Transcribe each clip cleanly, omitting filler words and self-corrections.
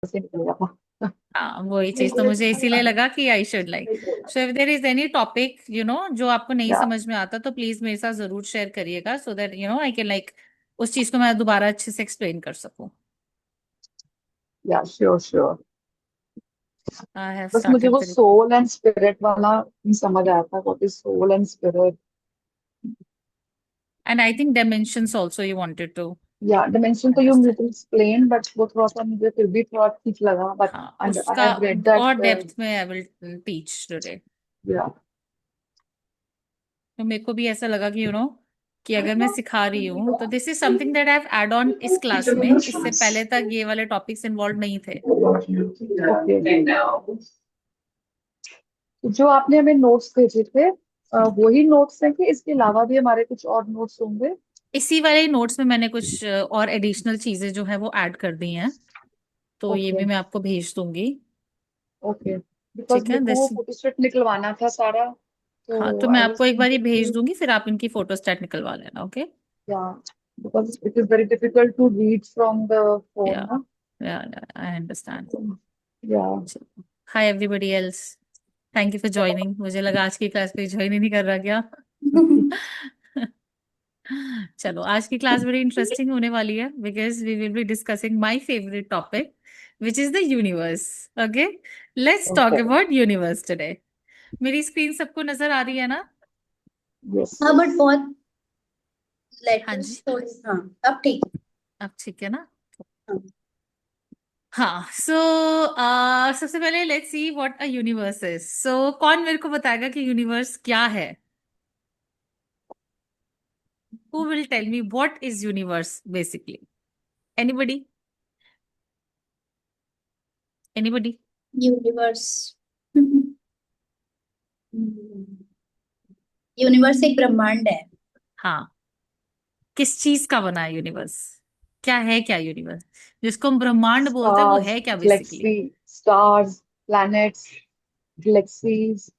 से निकल गया था। हाँ, वही चीज तो मुझे इसीलिए लगा कि I should like, so if there is any topic जो आपको नहीं या समझ में आता तो प्लीज मेरे साथ जरूर शेयर करिएगा, सो दैट आई कैन लाइक उस चीज को मैं दोबारा अच्छे से एक्सप्लेन कर सकूं। या श्योर श्योर। आई हैव बस मुझे स्टार्टेड वो द सोल एंड स्पिरिट वाला नहीं समझ आया था, what is soul and spirit. And I think dimensions also you wanted to या डिमेंशन तो you understand. Little explain, but वो थोड़ा सा मुझे फिर भी थोड़ा ठीक लगा, बट हाँ, आई उसका हैव रेड और दैट। डेप्थ में आई विल टीच टुडे। या तो मेरे को भी ऐसा लगा कि कि अगर मैं सिखा रही हूँ तो this is something that I have add on इस क्लास में, इससे पहले तक ये वाले टॉपिक्स इन्वॉल्व नहीं थे। ओके। जो आपने हमें नोट्स भेजे थे, वही नोट्स हैं कि इसके अलावा भी हमारे कुछ और नोट्स होंगे? इसी वाले नोट्स में मैंने कुछ और एडिशनल चीजें जो है वो ऐड कर दी हैं, तो ये ओके भी मैं आपको भेज दूंगी। ओके। बिकॉज ठीक है मेरे को वो दिस। फोटोस्टेट निकलवाना था सारा, हाँ, तो तो मैं आई आपको वाज एक बार ये भेज थिंकिंग। दूंगी, फिर आप इनकी फोटोस्टेट निकलवा लेना, okay. Yeah because it is very difficult to read from the phone या ना। Yeah I understand. Yeah hi everybody else, thank you for joining. मुझे लगा आज की क्लास कोई ज्वाइन ही नहीं कर रहा क्या। चलो, आज की क्लास बड़ी इंटरेस्टिंग होने वाली है because we will be discussing my favourite topic which is the universe. Okay, let's talk okay. About universe today. मेरी स्क्रीन सबको नजर आ रही है ना? यस। हाँ बट बहुत हाँ लेटर्स जी, थोड़ी। हाँ अब ठीक है। अब ठीक है ना? हाँ। हाँ, सो सबसे पहले let's see what a universe is. So कौन मेरे को बताएगा कि यूनिवर्स क्या है? Who will tell me what is universe basically? Anybody? Anybody? Universe universe एक ब्रह्मांड है। हाँ, किस चीज का बना है यूनिवर्स? क्या है, क्या यूनिवर्स जिसको हम ब्रह्मांड बोलते हैं वो स्टार्स, है क्या basically? Galaxy, stars, planets, galaxies,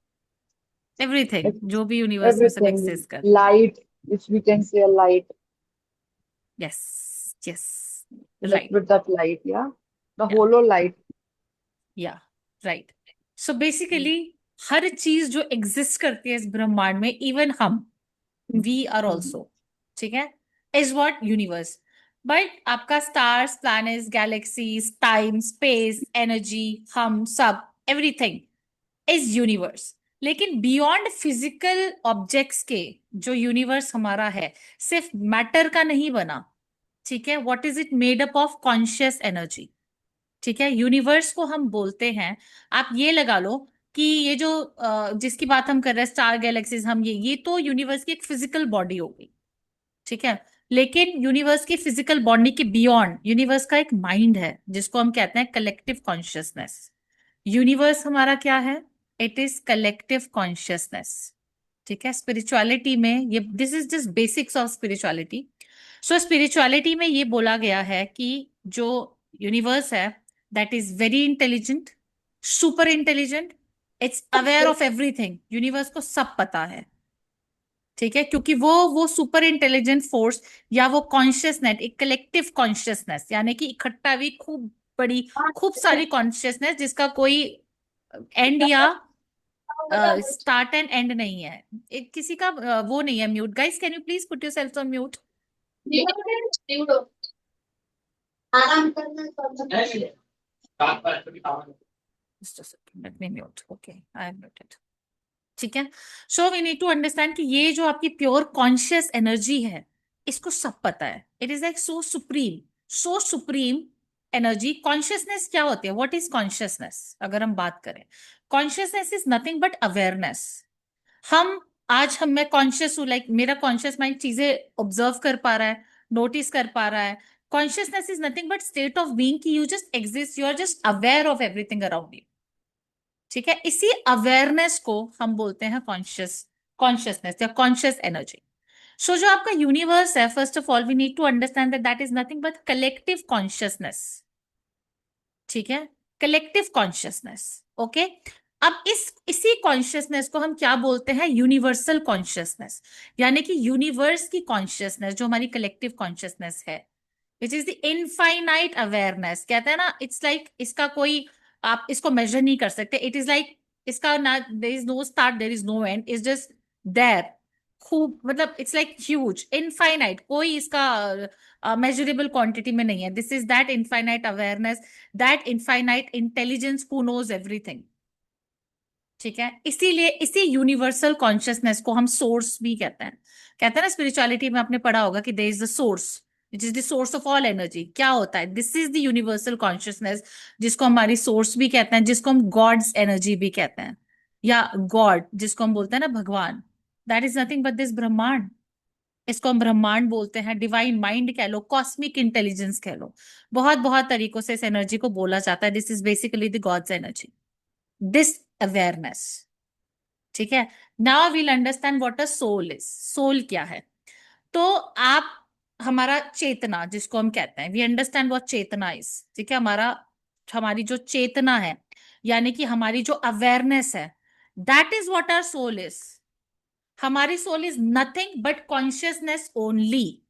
everything जो भी यूनिवर्स में सब everything, एक्सिस्ट करता है। light, which we can say a light, yes, yes, right, with that light, yeah, the या hollow light. या राइट। सो बेसिकली हर चीज जो एग्जिस्ट करती है इस ब्रह्मांड में, इवन हम, वी आर हम्म। ऑल्सो, ठीक है, इज व्हाट यूनिवर्स। बट आपका stars, planets, galaxies, time, space, energy, हम सब, एवरीथिंग इज यूनिवर्स। लेकिन बियॉन्ड फिजिकल ऑब्जेक्ट्स के जो यूनिवर्स हमारा है, सिर्फ मैटर का नहीं बना। ठीक है, what is it made up of? Conscious energy. ठीक है, यूनिवर्स को हम बोलते हैं, आप ये लगा लो कि ये जो जिसकी बात हम कर रहे हैं, स्टार, गैलेक्सीज, हम, ये तो यूनिवर्स की एक फिजिकल बॉडी होगी। ठीक है, लेकिन यूनिवर्स की फिजिकल बॉडी के बियॉन्ड यूनिवर्स का एक माइंड है जिसको हम कहते हैं कलेक्टिव कॉन्शियसनेस। यूनिवर्स हमारा क्या है? It is collective consciousness. ठीक है, स्पिरिचुअलिटी में ये, this is just basics of spirituality. So spirituality में ये बोला गया है कि जो यूनिवर्स है, that is very intelligent, super intelligent, it's aware of everything. Universe को सब पता है। ठीक है, क्योंकि वो सुपर इंटेलिजेंट फोर्स या वो कॉन्शियसनेस, एक कलेक्टिव कॉन्शियसनेस, यानी कि इकट्ठा हुई खूब बड़ी, खूब सारी कॉन्शियसनेस जिसका कोई एंड या स्टार्ट एंड एंड नहीं है। एक किसी का वो नहीं है। Mute guys, can you please put yourself on mute? आराम करना। Just a second, let me mute. Okay, I am muted. ठीक है, so we need to understand कि ये जो आपकी प्योर कॉन्शियस एनर्जी है, इसको सब पता है। It is like so supreme, so supreme energy. Consciousness क्या होती है? What is consciousness? अगर हम बात करें, consciousness is nothing but awareness. हम, आज हम, मैं कॉन्शियस हूं, लाइक मेरा कॉन्शियस माइंड चीजें ऑब्जर्व कर पा रहा है, नोटिस कर पा रहा है। Consciousness is nothing but state of being कि you just exist, you are just aware of everything around you. ठीक है, इसी अवेयरनेस को हम बोलते हैं कॉन्शियसनेस या कॉन्शियस एनर्जी। सो जो आपका यूनिवर्स है, first of all we need to understand that that is nothing but collective consciousness. ठीक है, कलेक्टिव कॉन्शियसनेस। ओके, अब इसी कॉन्शियसनेस को हम क्या बोलते हैं? Universal consciousness. यानी कि यूनिवर्स की कॉन्शियसनेस जो हमारी कलेक्टिव कॉन्शियसनेस है, which is the infinite awareness. कहते हैं ना, इट्स लाइक इसका कोई, आप इसको मेजर नहीं कर सकते। इट इज लाइक इसका ना, there is no start, there is no end, is just there. खूब मतलब इट्स लाइक ह्यूज, इनफाइनाइट, कोई इसका मेजरेबल क्वांटिटी में नहीं है। This is that infinite awareness, that infinite intelligence who knows everything. ठीक है, इसीलिए इसी यूनिवर्सल कॉन्शियसनेस को हम सोर्स भी कहते हैं। कहते हैं ना, स्पिरिचुअलिटी में आपने पढ़ा होगा कि there is the source which is the source of all energy. क्या होता है? This is the universal consciousness, जिसको हमारी सोर्स भी कहते हैं, जिसको हम गॉड्स एनर्जी भी कहते हैं, या गॉड जिसको हम बोलते हैं ना, भगवान। That is nothing but this ब्रह्मांड। इसको हम ब्रह्मांड बोलते हैं, डिवाइन माइंड कह लो, कॉस्मिक इंटेलिजेंस कह लो। बहुत बहुत तरीकों से इस एनर्जी को बोला जाता है। This is basically the God's energy, this awareness. ठीक है, now we'll understand what a soul is. Soul क्या है? तो आप, हमारा चेतना जिसको हम कहते हैं, वी अंडरस्टैंड व्हाट चेतना इज। ठीक है, हमारी जो चेतना है, यानी कि हमारी जो अवेयरनेस है, that is what our soul is. हमारी soul is nothing but consciousness only.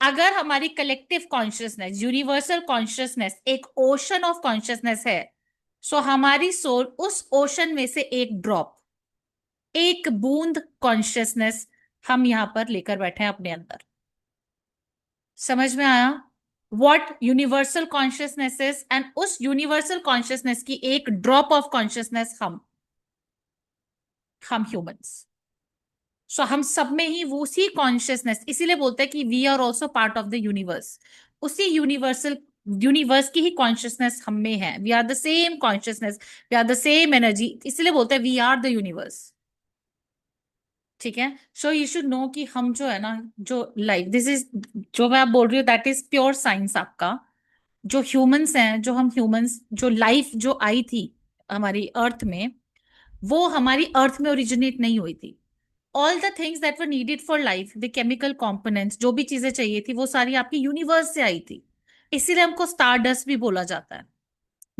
अगर हमारी कलेक्टिव कॉन्शियसनेस, यूनिवर्सल कॉन्शियसनेस एक ओशन ऑफ कॉन्शियसनेस है, सो हमारी सोल उस ओशन में से एक ड्रॉप, एक बूंद कॉन्शियसनेस हम यहां पर लेकर बैठे हैं अपने अंदर। समझ में आया? What universal consciousness is, and उस यूनिवर्सल कॉन्शियसनेस की एक ड्रॉप ऑफ कॉन्शियसनेस हम ह्यूमंस। सो हम सब में ही वो उसी कॉन्शियसनेस, इसीलिए बोलते हैं कि we are also part of the universe. उसी यूनिवर्स की ही कॉन्शियसनेस हम में है। We are the same consciousness, we are the same energy, इसलिए बोलते हैं वी आर द यूनिवर्स। ठीक है, सो यू शुड नो कि हम जो है ना, जो लाइफ, दिस इज, जो मैं आप बोल रही हूँ दैट इज प्योर साइंस आपका। जो ह्यूमंस हैं, जो हम ह्यूमंस, जो लाइफ जो आई थी हमारी अर्थ में, वो हमारी अर्थ में ओरिजिनेट नहीं हुई थी। All the things that were needed for life, the chemical components, जो भी चीजें चाहिए थी, वो सारी आपकी यूनिवर्स से आई थी। इसीलिए हमको स्टारडस्ट भी बोला जाता है।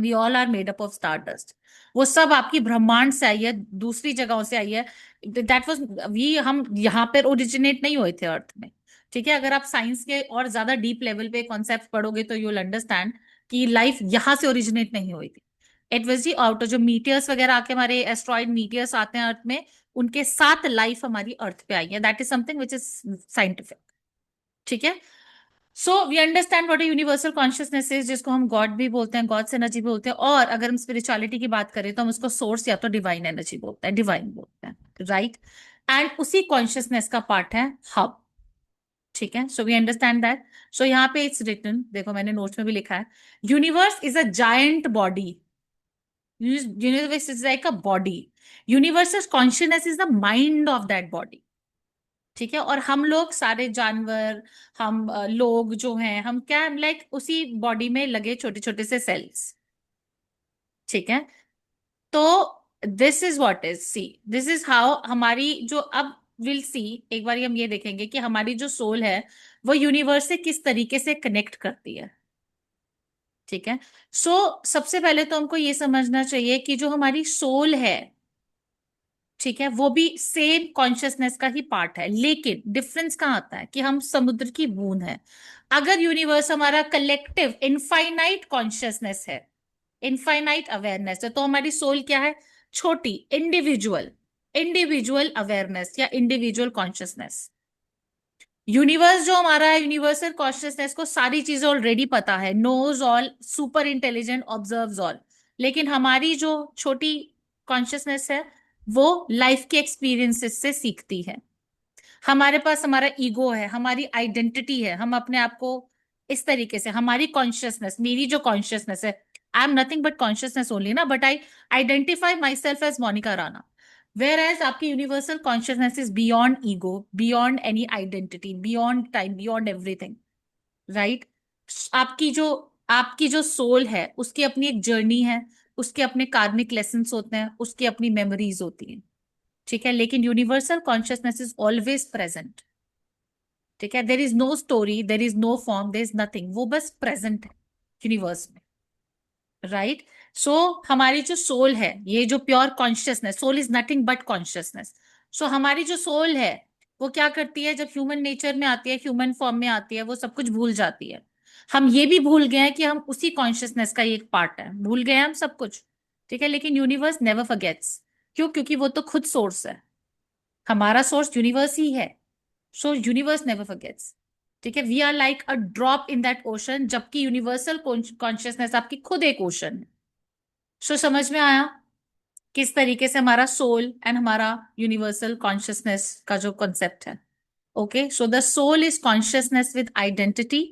We all are made up of star dust. वो सब आपकी ब्रह्मांड से आई है, दूसरी जगहों से आई है। दैट वाज, वी, हम यहाँ पर ओरिजिनेट नहीं हुए थे अर्थ में। ठीक है, अगर आप साइंस के और ज्यादा डीप लेवल पे कॉन्सेप्ट पढ़ोगे तो यू विल अंडरस्टैंड कि लाइफ यहाँ से ओरिजिनेट नहीं हुई थी। इट वाज दी आउटर, जो मीटियर्स वगैरह आके, हमारे एस्ट्रॉइड मीटियर्स आते हैं अर्थ में, उनके साथ लाइफ हमारी अर्थ पे आई है। That is something which is scientific. ठीक है, so we understand what a universal consciousness is, जिसको हम गॉड भी बोलते हैं, गॉड्स एनर्जी भी बोलते हैं, और अगर हम स्पिरिचुअलिटी की बात करें तो हम उसको सोर्स या तो डिवाइन एनर्जी बोलते हैं, डिवाइन बोलते हैं, राइट। एंड उसी कॉन्शियसनेस का पार्ट है हम। ठीक है, सो वी अंडरस्टैंड दैट। सो यहाँ पे इट्स रिटन, देखो मैंने नोट्स में भी लिखा है, universe is a giant body. Universe is like a body, universal consciousness is the mind of that body. ठीक है, और हम लोग सारे जानवर, हम लोग जो हैं, हम क्या, लाइक उसी बॉडी में लगे छोटे छोटे से सेल्स। ठीक है, तो this is what is, see, this is how हमारी जो, अब विल सी, एक बार हम ये देखेंगे कि हमारी जो सोल है वो यूनिवर्स से किस तरीके से कनेक्ट करती है। ठीक है, सो सबसे पहले तो हमको ये समझना चाहिए कि जो हमारी सोल है, ठीक है, वो भी सेम कॉन्शियसनेस का ही पार्ट है, लेकिन डिफरेंस कहाँ आता है कि हम समुद्र की बूंद है। अगर यूनिवर्स हमारा कलेक्टिव इनफाइनाइट कॉन्शियसनेस है, इनफाइनाइट अवेयरनेस है, तो हमारी सोल क्या है? छोटी, इंडिविजुअल, इंडिविजुअल अवेयरनेस या इंडिविजुअल कॉन्शियसनेस। यूनिवर्स जो हमारा है, यूनिवर्सल कॉन्शियसनेस को सारी चीजें ऑलरेडी पता है, knows all, super intelligent, observes all. लेकिन हमारी जो छोटी कॉन्शियसनेस है, वो लाइफ के एक्सपीरियंसेस से सीखती है। हमारे पास हमारा ईगो है, हमारी आइडेंटिटी है, हम अपने आप को इस तरीके से, हमारी कॉन्शियसनेस, मेरी जो कॉन्शियसनेस है, I am nothing but consciousness only ना, but I identify my self as Monica Rana. Whereas आपकी universal consciousness is beyond ego, beyond any identity, beyond time, beyond everything, right. आपकी जो सोल है, उसकी अपनी एक जर्नी है, उसके अपने कार्मिक लेसन्स होते हैं, उसकी अपनी मेमोरीज होती हैं। ठीक है, लेकिन universal consciousness is always present. ठीक है, there is no story, there is no form, there is nothing, वो बस प्रेजेंट है यूनिवर्स में, राइट। सो हमारी जो सोल है, ये जो pure consciousness, soul is nothing but consciousness. So हमारी जो सोल है, वो क्या करती है? जब ह्यूमन नेचर में आती है, ह्यूमन फॉर्म में आती है, वो सब कुछ भूल जाती है। हम ये भी भूल गए हैं कि हम उसी कॉन्शियसनेस का एक पार्ट है, भूल गए हैं हम सब कुछ। ठीक है, लेकिन यूनिवर्स नेवर फॉरगेट्स। क्यों? क्योंकि वो तो खुद सोर्स है, हमारा सोर्स यूनिवर्स ही है। So universe never forgets. ठीक है, we are like a drop in that ocean, जबकि यूनिवर्सल कॉन्शियसनेस आपकी खुद एक ओशन है। सो समझ में आया किस तरीके से हमारा सोल एंड हमारा यूनिवर्सल कॉन्शियसनेस का जो कॉन्सेप्ट है। Okay, so the soul is consciousness with identity,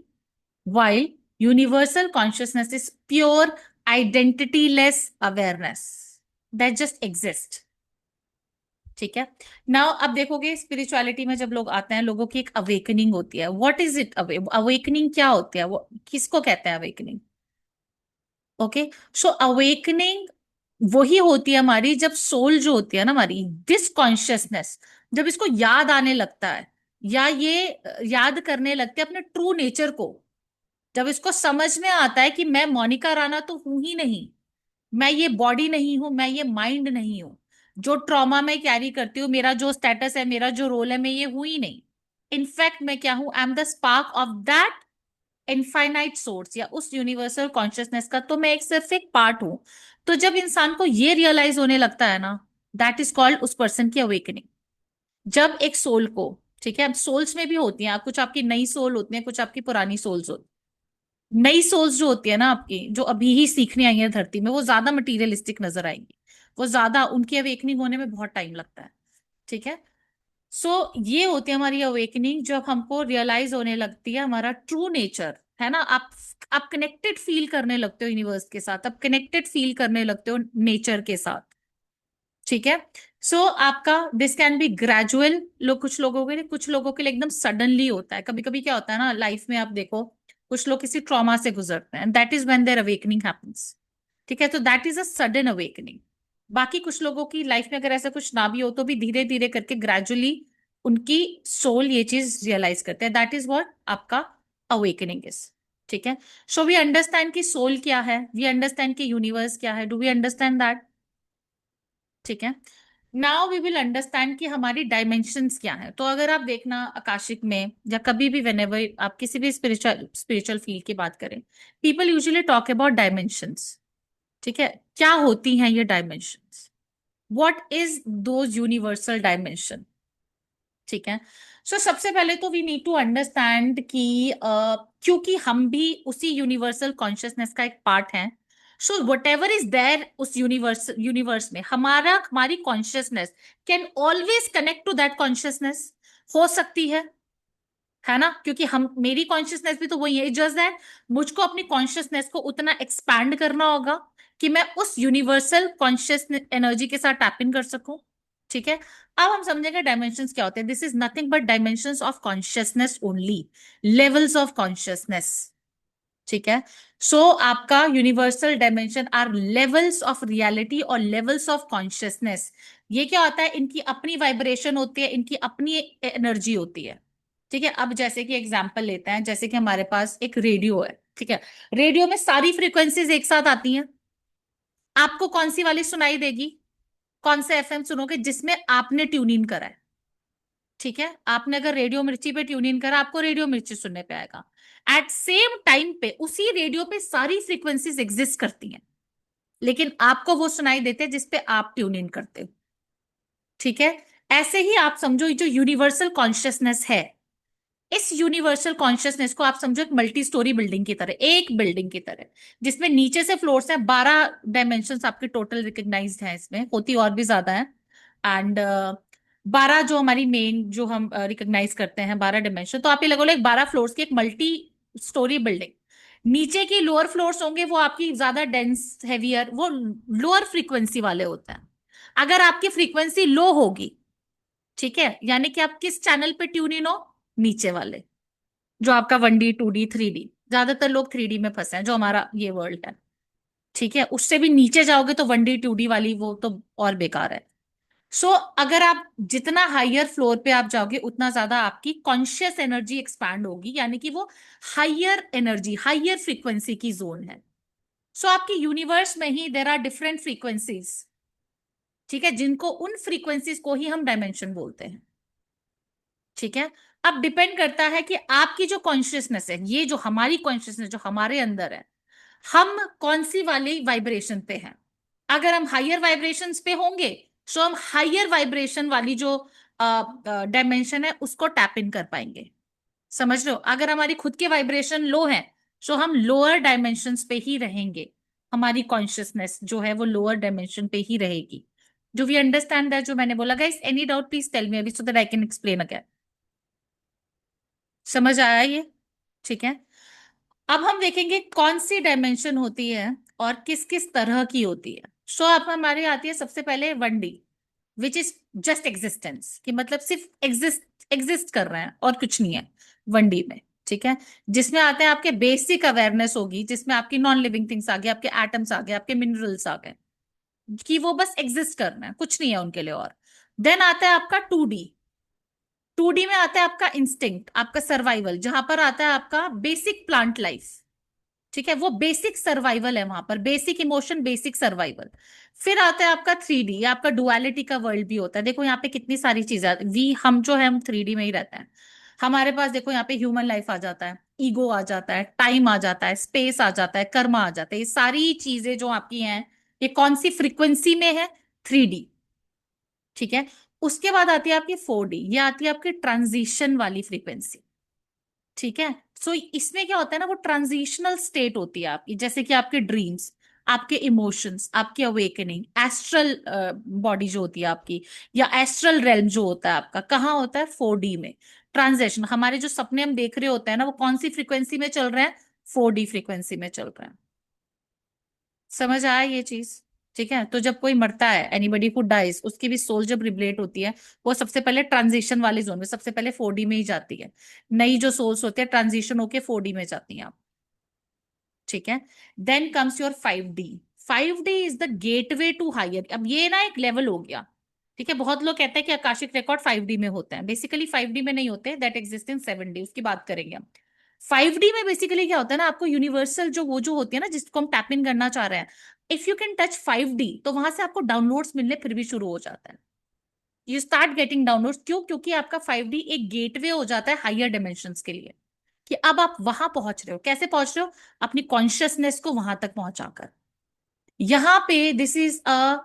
while universal consciousness is pure identityless awareness that just exists। ठीक है, नाउ अब देखोगे स्पिरिचुअलिटी में जब लोग आते हैं, लोगों की एक अवेकनिंग होती है। What is it? अवेकनिंग क्या होती है? वो किसको कहते हैं अवेकनिंग? ओके, सो अवेकनिंग वही होती है हमारी, जब सोल जो होती है ना हमारी, दिस कॉन्शियसनेस, जब इसको याद आने लगता है, या ये याद करने लगते हैं अपने ट्रू नेचर को। जब इसको समझ में आता है कि मैं मोनिका राणा तो हूं ही नहीं, मैं ये बॉडी नहीं हूं, मैं ये माइंड नहीं हूं, जो ट्रॉमा मैं कैरी करती हूँ, मेरा जो स्टेटस है, मेरा जो रोल है, मैं ये हूं ही नहीं। इनफैक्ट मैं क्या हूं? I am the spark of that infinite source, या उस यूनिवर्सल कॉन्शियसनेस का तो मैं एक सिर्फ एक पार्ट हूं। तो जब इंसान को ये रियलाइज होने लगता है ना, दैट इज कॉल्ड उस पर्सन की अवेकनिंग। जब एक सोल को, ठीक है, अब सोल्स में भी होती हैं, कुछ आपकी नई सोल होती है, कुछ आपकी पुरानी सोल्स होती है। नई सोल्स जो होती है ना आपकी, जो अभी ही सीखने आई है धरती में, वो ज्यादा मटीरियलिस्टिक नजर आएंगी, वो ज्यादा, उनकी अवेकनिंग होने में बहुत टाइम लगता है। ठीक है, सो ये होती है हमारी अवेकनिंग, जब हमको रियलाइज होने लगती है हमारा ट्रू नेचर है ना। आप कनेक्टेड फील करने लगते हो यूनिवर्स के साथ, आप कनेक्टेड फील करने लगते हो नेचर के साथ। ठीक है, सो आपका दिस कैन बी ग्रेजुअल, कुछ लोगों के लिए, कुछ लोगों के लिए एकदम सडनली होता है। कभी कभी क्या होता है ना लाइफ में, आप देखो कुछ लोग किसी ट्रॉमा से गुजरते हैं, that is when their awakening happens. ठीक है, तो that is a sudden awakening. बाकी कुछ लोगों की लाइफ में अगर ऐसा कुछ ना भी हो, तो भी धीरे धीरे करके ग्रेजुअली उनकी सोल ये चीज रियलाइज करते हैं, दैट इज व्हाट आपका अवेकनिंग इज। ठीक है, सो वी अंडरस्टैंड कि सोल क्या है, वी अंडरस्टैंड कि यूनिवर्स क्या है, डू वी अंडरस्टैंड दैट? ठीक है, नाउ वी विल अंडरस्टैंड कि हमारी डायमेंशंस क्या है। तो अगर आप देखना आकाशिक में, या कभी भी व्हेनेवर आप किसी भी स्पिरिचुअल स्पिरिचुअल फील्ड की बात करें, people usually talk about dimensions. ठीक है, क्या होती हैं ये dimensions? What is those universal dimension? ठीक है, सो सबसे पहले तो वी नीड टू अंडरस्टैंड कि क्योंकि हम भी उसी यूनिवर्सल कॉन्शियसनेस का एक पार्ट हैं, so whatever is there उस यूनिवर्स में, हमारी consciousness can always connect to that consciousness. हो सकती है ना, क्योंकि हम, मेरी कॉन्शियसनेस भी तो वही है, जस्ट दैट मुझको अपनी कॉन्शियसनेस को उतना एक्सपैंड करना होगा कि मैं उस यूनिवर्सल कॉन्शियस एनर्जी के साथ टैप इन कर सकूं। ठीक है, अब हम समझेंगे डायमेंशंस क्या होते हैं। This is nothing but dimensions of consciousness only, levels of consciousness. ठीक है, सो आपका universal dimension are levels of reality और लेवल्स ऑफ कॉन्शियसनेस। ये क्या होता है? इनकी अपनी वाइब्रेशन होती है, इनकी अपनी एनर्जी होती है। ठीक है, अब जैसे कि एग्जांपल लेते हैं, जैसे कि हमारे पास एक रेडियो है। ठीक है, रेडियो में सारी फ्रीक्वेंसीज एक साथ आती हैं। आपको कौन सी वाली सुनाई देगी? कौन से एफएम सुनोगे जिसमें आपने ट्यून इन करा है? ठीक है, आपने अगर रेडियो मिर्ची पे ट्यून इन करा, आपको रेडियो मिर्ची सुनने पे आएगा। एट सेम टाइम पे उसी रेडियो पे सारी फ्रीक्वेंसीज एग्जिस्ट करती हैं, लेकिन आपको वो सुनाई देते हैं जिसपे आप ट्यून इन करते हो। ठीक है, ऐसे ही आप समझो ये जो यूनिवर्सल कॉन्शियसनेस है, इस यूनिवर्सल कॉन्शियसनेस को आप समझो एक मल्टी स्टोरी बिल्डिंग की तरह, एक बिल्डिंग की तरह, जिसमें नीचे से फ्लोर्स हैं, 12 डायमेंशन आपके टोटल रिकग्नाइज्ड हैं, इसमें होती और भी ज्यादा है। एंड 12 जो हमारी मेन, जो हम रिकग्नाइज करते हैं 12 डायमेंशन, तो आप ये लगो 12 फ्लोर्स की एक मल्टी स्टोरी बिल्डिंग। नीचे की लोअर फ्लोर्स होंगे वो आपकी ज्यादा डेंस हैवियर, वो लोअर फ्रीक्वेंसी वाले होते हैं। अगर आपकी फ्रीक्वेंसी लो होगी, ठीक है, यानी कि आप किस चैनल पे ट्यून इन हो? नीचे वाले, जो आपका 1D 2D 3D, ज्यादातर लोग 3D में फंसे हैं, जो हमारा ये वर्ल्ड है। ठीक है, उससे भी नीचे जाओगे तो 1D 2D वाली वो तो और बेकार है। सो अगर आप जितना हायर फ्लोर पे आप जाओगे, उतना ज्यादा आपकी कॉन्शियस एनर्जी एक्सपैंड होगी, यानी कि वो हायर एनर्जी, हायर फ्रीक्वेंसी की जोन है। सो आपकी यूनिवर्स में ही देर आर डिफरेंट फ्रीक्वेंसीज। ठीक है, जिनको, उन फ्रीक्वेंसीज को ही हम डायमेंशन बोलते हैं। ठीक है, अब डिपेंड करता है कि आपकी जो कॉन्शियसनेस है, ये जो हमारी कॉन्शियसनेस जो हमारे अंदर है, हम कौन सी वाली वाइब्रेशन पे हैं। अगर हम हायर वाइब्रेशंस पे होंगे तो हम हायर वाइब्रेशन वाली जो डायमेंशन है उसको टैप इन कर पाएंगे। समझ रहे हो? अगर हमारी खुद की वाइब्रेशन लो है तो हम लोअर डायमेंशंस पे ही रहेंगे, हमारी कॉन्शियसनेस जो है वो लोअर डायमेंशन पे ही रहेगी। जो वी अंडरस्टैंड दैट, जो मैंने बोला। Guys, any doubt please tell me अभी, so that I can explain again. समझ आया ये? ठीक है। अब हम देखेंगे कौन सी डायमेंशन होती है और किस किस तरह की होती है। सो अब हमारी आती है सबसे पहले 1D, which is just existence, कि मतलब सिर्फ एग्जिस्ट कर रहे हैं और कुछ नहीं है 1D में। ठीक है। जिसमें आते हैं आपके बेसिक अवेयरनेस होगी, जिसमें आपकी नॉन लिविंग थिंग्स आ गए, आपके एटम्स आ गए, आपके मिनरल्स आ गए, कि वो बस एग्जिस्ट कर रहे हैं, कुछ नहीं है उनके लिए और। देन आता है आपका 2D। 2D में आता है आपका इंस्टिंक्ट, आपका सर्वाइवल, जहां पर आता है आपका बेसिक प्लांट लाइफ। ठीक है, वो बेसिक सर्वाइवल है, वहां पर बेसिक इमोशन, बेसिक सर्वाइवल। फिर आता है आपका 3D, ये आपका डुअलिटी का वर्ल्ड भी होता है। देखो यहाँ पे कितनी सारी चीजें आती, वी हम जो है हम 3D में ही रहते हैं। हमारे पास देखो यहाँ पे ह्यूमन लाइफ आ जाता है, ईगो आ जाता है, टाइम आ जाता है, स्पेस आ जाता है, कर्मा आ जाता है। ये सारी चीजें जो आपकी हैं, ये कौन सी फ्रीक्वेंसी में है? 3D। ठीक है। उसके बाद आती है आपकी 4D, ये आती है आपकी ट्रांजिशन वाली फ्रीक्वेंसी। ठीक है। सो इसमें क्या होता है ना, वो ट्रांजिशनल स्टेट होती है आपकी, जैसे कि आपके ड्रीम्स, आपके इमोशंस, आपकी अवेकनिंग, एस्ट्रल बॉडी जो होती है आपकी, या एस्ट्रल रेल्म जो होता है आपका, कहाँ होता है? 4D में। ट्रांजेक्शन, हमारे जो सपने हम देख रहे होते हैं ना, वो कौन सी फ्रीक्वेंसी में चल रहे हैं? 4D फ्रीक्वेंसी में चल रहे हैं। समझ आया ये चीज? ठीक है। तो जब कोई मरता है, एनीबडी हु डाइज, उसकी भी सोल जब रिबलेट होती है, वो सबसे पहले ट्रांजिशन वाले जोन में, सबसे पहले 4D में ही जाती है। नई जो सोल्स होते हैं ट्रांजिशन होके 4D में जाती हैं आप। ठीक है। Then comes your 5D। 5D is the gateway to higher. अब ये ना एक लेवल हो गया। ठीक है। बहुत लोग कहते हैं कि आकाशिक रिकॉर्ड 5D में होते हैं, बेसिकली 5D में नहीं होते, दैट एग्जिस्ट इन 7D, उसकी बात करेंगे हम। 5D में बेसिकली क्या होता है ना, आपको यूनिवर्सल जो वो जो होती है ना, जिसको हम टैप इन करना चाह रहे हैं, if you can touch 5D, तो वहां से आपको डाउनलोड्स मिलने फिर भी शुरू हो जाता है। You start getting downloads. क्यों? क्योंकि आपका 5D एक गेटवे हो जाता है हायर डायमेंशंस के लिए, कि अब आप वहां पहुंच रहे हो। कैसे पहुंच रहे हो? अपनी कॉन्शियसनेस को वहां तक पहुंचाकर। यहां पे दिस इज अ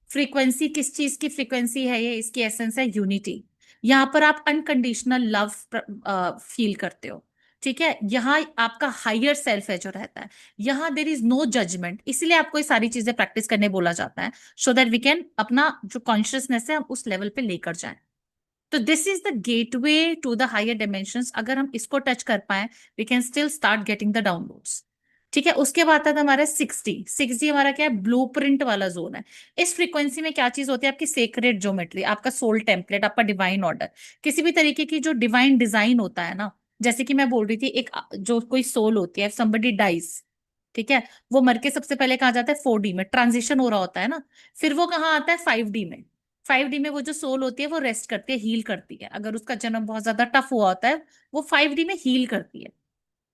फ्रीक्वेंसी, किस चीज की फ्रीक्वेंसी है ये? इसकी एसेंस है यूनिटी। यहां पर आप अनकंडीशनल लव फील करते हो। ठीक है। यहाँ आपका हायर सेल्फ है जो रहता है। यहाँ देर इज नो जजमेंट, इसलिए आपको ये सारी चीजें प्रैक्टिस करने बोला जाता है, सो दैट वी कैन अपना जो कॉन्शियसनेस है हम उस लेवल पे लेकर जाएं। तो this is the gateway to the higher dimensions. अगर हम इसको टच कर पाए, we can still start getting the downloads. ठीक है। उसके बाद आता है हमारा 6D। 6D हमारा क्या है? ब्लूप्रिंट वाला जोन है। इस फ्रीक्वेंसी में क्या चीज होती है? आपकी सेक्रेट ज्योमेट्री, आपका सोल टेम्पलेट, आपका डिवाइन ऑर्डर, किसी भी तरीके की जो डिवाइन डिजाइन होता है ना। जैसे कि मैं बोल रही थी, एक जो कोई सोल होती है, समबडी डाइज, ठीक है, वो मर के सबसे पहले कहा जाता है 4D में, ट्रांजिशन हो रहा होता है ना। फिर वो कहाँ आता है? 5D में। 5D में वो जो सोल होती है वो रेस्ट करती है, हील करती है। अगर उसका जन्म बहुत ज्यादा टफ हुआ होता है, वो 5D में हील करती है।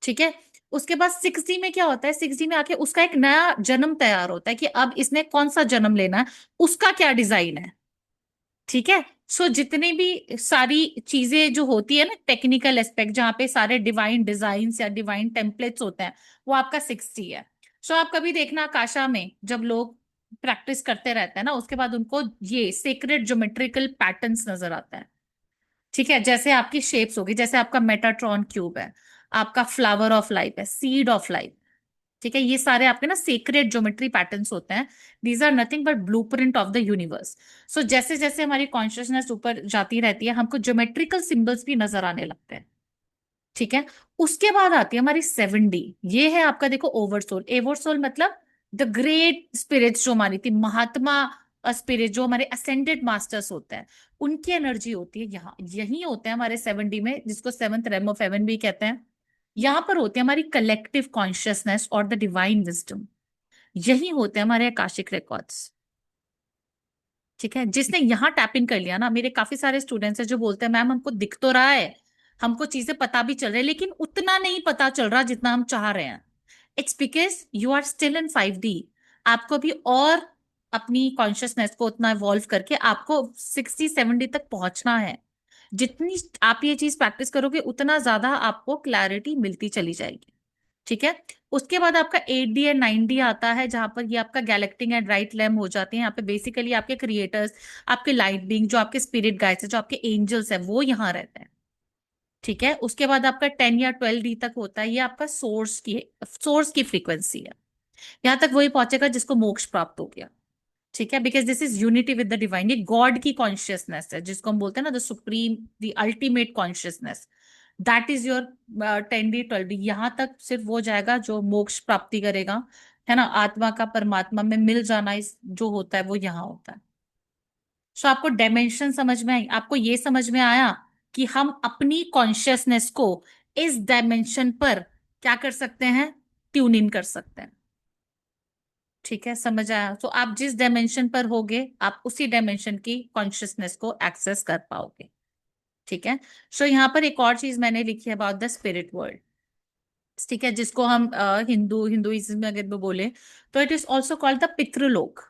ठीक है। उसके बाद 6D में क्या होता है? 6D में आके उसका एक नया जन्म तैयार होता है, कि अब इसने कौन सा जन्म लेना है, उसका क्या डिजाइन है। ठीक है। सो जितनी भी सारी चीजें जो होती है ना, टेक्निकल एस्पेक्ट, जहाँ पे सारे डिवाइन डिजाइन या डिवाइन टेम्पलेट्स होते हैं, वो आपका 6D है। सो आप कभी देखना आकाशा में जब लोग प्रैक्टिस करते रहते हैं ना, उसके बाद उनको ये सेक्रेट ज्योमेट्रिकल पैटर्न्स नजर आता है। ठीक है। जैसे आपकी शेप्स होगी, जैसे आपका मेटाट्रॉन क्यूब है, आपका फ्लावर ऑफ लाइफ है, सीड ऑफ लाइफ। ठीक है। ये सारे आपके ना सीक्रेट ज्योमेट्री पैटर्न्स होते हैं। These are nothing but blueprint of the universe. So जैसे जैसे हमारी कॉन्शियसनेस ऊपर जाती रहती है, हमको ज्योमेट्रिकल सिंबल्स भी नजर आने लगते हैं। ठीक है। उसके बाद आती है हमारी 7D। ये है आपका, देखो, ओवरसोल। एवरसोल मतलब द ग्रेट स्पिरिट्स, जो हमारी थी महात्मा स्पिरिट, जो हमारे असेंडेड मास्टर्स होते हैं, उनकी एनर्जी होती है यहाँ, यही होते हैं हमारे 7D में, जिसको सेवंथ रेम ऑफ हेवन भी कहते हैं। यहाँ पर होती है हमारी कलेक्टिव कॉन्शियसनेस और द डिवाइन विजडम। यही होते हैं हमारे आकाशिक रिकॉर्ड्स। ठीक है। जिसने यहाँ टैप इन कर लिया ना, मेरे काफी सारे स्टूडेंट्स हैं जो बोलते हैं, मैम हमको दिख तो रहा है, हमको चीजें पता भी चल रही है, लेकिन उतना नहीं पता चल रहा जितना हम चाह रहे हैं। It's because you are still in 5D। आपको भी और अपनी कॉन्शियसनेस को उतना इवॉल्व करके आपको 60 70 तक पहुंचना है। जितनी आप ये चीज प्रैक्टिस करोगे उतना ज्यादा आपको क्लैरिटी मिलती चली जाएगी। ठीक है। उसके बाद आपका 8D एंड 9D आता है, जहां पर ये आपका गैलेक्टिक एंड राइट लैम हो जाते हैं। यहाँ पे बेसिकली आपके क्रिएटर्स, आपके लाइट बीइंग, जो आपके स्पिरिट गाइड्स है, जो आपके एंजल्स है, वो यहाँ रहते हैं। ठीक है। उसके बाद आपका 10 या 12D तक होता है, ये आपका सोर्स की फ्रीक्वेंसी है। यहां तक वही पहुंचेगा जिसको मोक्ष प्राप्त हो गया। ठीक है। Because this is unity with the divine, ये गॉड की कॉन्शियसनेस है, जिसको हम बोलते हैं ना the supreme, the ultimate consciousness. That is your 10D 12D। यहां तक सिर्फ वो जाएगा जो मोक्ष प्राप्ति करेगा, है ना, आत्मा का परमात्मा में मिल जाना, इस जो होता है वो यहाँ होता है। सो आपको डायमेंशन समझ में आई, आपको ये समझ में आया कि हम अपनी कॉन्शियसनेस को इस डायमेंशन पर क्या कर सकते हैं, ट्यून इन कर सकते हैं। ठीक है, समझ आया। तो आप जिस डायमेंशन पर होगे आप उसी डायमेंशन की कॉन्शियसनेस को एक्सेस कर पाओगे। ठीक है। सो यहाँ पर एक और चीज मैंने लिखी है अबाउट द स्पिरिट वर्ल्ड। ठीक है, जिसको हम हिंदुइज्म में अगर मैं बोले तो it is also called the Pitrulok.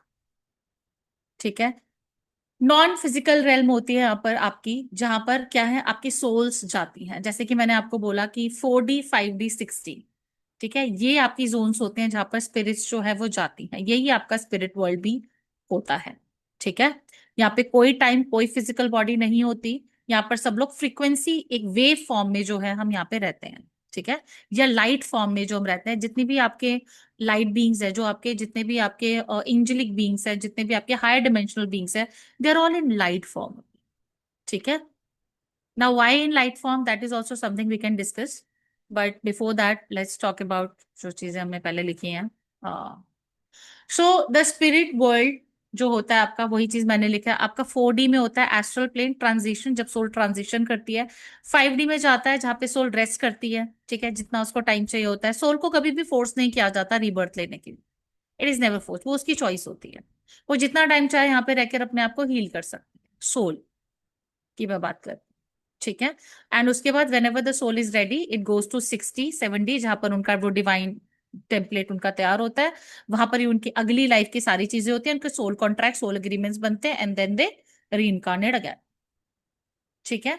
ठीक है। नॉन फिजिकल रेल्म होती है यहाँ पर आपकी, जहां पर क्या है, आपकी सोल्स जाती हैं। जैसे कि मैंने आपको बोला कि 4D 5D 6D। ठीक है, ये आपकी जोन्स होते हैं जहां पर स्पिरिट्स जो है वो जाती हैं। यही आपका स्पिरिट वर्ल्ड भी होता है। ठीक है। यहाँ पे कोई टाइम, कोई फिजिकल बॉडी नहीं होती। यहाँ पर सब लोग फ्रीक्वेंसी, एक वेव फॉर्म में जो है हम यहाँ पे रहते हैं। ठीक है। या लाइट फॉर्म में जो हम रहते हैं, जितनी भी आपके लाइट बींग्स है, जो आपके जितने भी आपके एंजेलिक बींग्स है, जितने भी आपके हायर डिमेंशनल बींग्स है, they are all in light form. ठीक है। Now, why in light form? That is also something we can discuss. But before that, let's talk about जो चीजें हमने पहले लिखी हैं। सो द स्पिरिट वर्ल्ड जो होता है आपका, वही चीज मैंने लिखा है आपका। 4D में होता है एस्ट्रल प्लेन ट्रांजिशन, जब सोल ट्रांजिशन करती है। 5D में जाता है जहां पे सोल रेस्ट करती है। ठीक है, जितना उसको टाइम चाहिए होता है। सोल को कभी भी फोर्स नहीं किया जाता रीबर्थ लेने के लिए। इट इज नेवर फोर्स, वो उसकी चॉइस होती है। वो जितना टाइम चाहे यहाँ पे रहकर अपने आप को हील कर सकती है। सोल की मैं बात कर, ठीक है। एंड उसके बाद whenever the soul is ready it goes to 60 70, जहां पर उनका वो डिवाइन टेम्पलेट उनका तैयार होता है। वहां पर ही उनकी अगली लाइफ की सारी चीजें होती हैं, उनके सोल कॉन्ट्रैक्ट, सोल एग्रीमेंट्स बनते हैं, एंड देन दे री अगेन। ठीक है।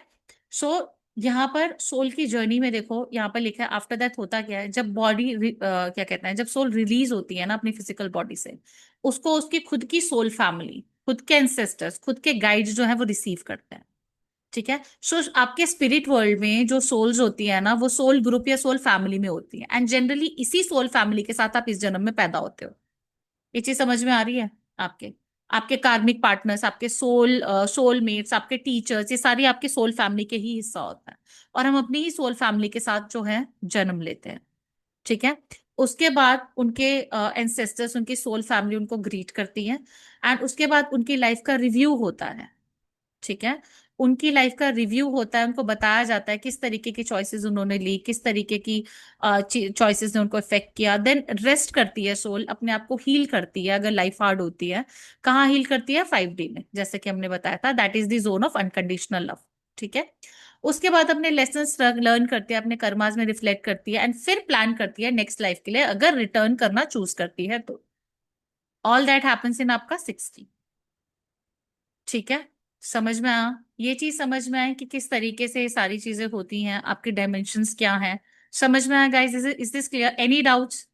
सो यहाँ पर सोल की जर्नी में देखो, यहाँ पर लिखा है आफ्टर दैट होता क्या है, जब बॉडी क्या कहते हैं, जब सोल रिलीज होती है ना अपनी फिजिकल बॉडी से, उसको उसकी खुद की सोल फैमिली, खुद के एंसेस्टर्स, खुद के गाइड्स जो है वो रिसीव करते हैं। ठीक है। सो आपके स्पिरिट वर्ल्ड में जो सोल्स होती है ना, वो सोल ग्रुप या सोल फैमिली में होती है, एंड जनरली इसी सोल फैमिली के साथ आप इस जन्म में पैदा होते हो। ये चीज समझ में आ रही है आपके? आपके कार्मिक पार्टनर्स, आपके सोलमेट्स, आपके टीचर्स, ये सारी आपके सोल फैमिली के ही हिस्सा होता है। और हम अपनी ही सोल फैमिली के साथ जो है जन्म लेते हैं। ठीक है। उसके बाद उनके एंसेस्टर्स, उनकी सोल फैमिली उनको ग्रीट करती है, एंड उसके बाद उनकी लाइफ का रिव्यू होता है। ठीक है। उनकी लाइफ का रिव्यू होता है, उनको बताया जाता है किस तरीके की चॉइसेस उन्होंने ली, किस तरीके की चॉइसेस ने उनको इफेक्ट किया। देन रेस्ट करती है सोल, अपने आप को हील करती है अगर लाइफ हार्ड होती है। कहाँ हील करती है? 5D में, जैसे कि हमने बताया था, that is the zone of unconditional love. ठीक है। उसके बाद अपने लेसन्स लर्न करती है, अपने कर्मास में रिफ्लेक्ट करती है, एंड फिर प्लान करती है नेक्स्ट लाइफ के लिए, अगर रिटर्न करना चूज करती है तो। ऑल दैट हैपेंस इन आपका 60। ठीक है। समझ में आया? ये चीज समझ में आए कि किस तरीके से ये सारी चीजें होती हैं, आपके डायमेंशंस क्या हैं? समझ में आया guys? Is this clear? Any doubts?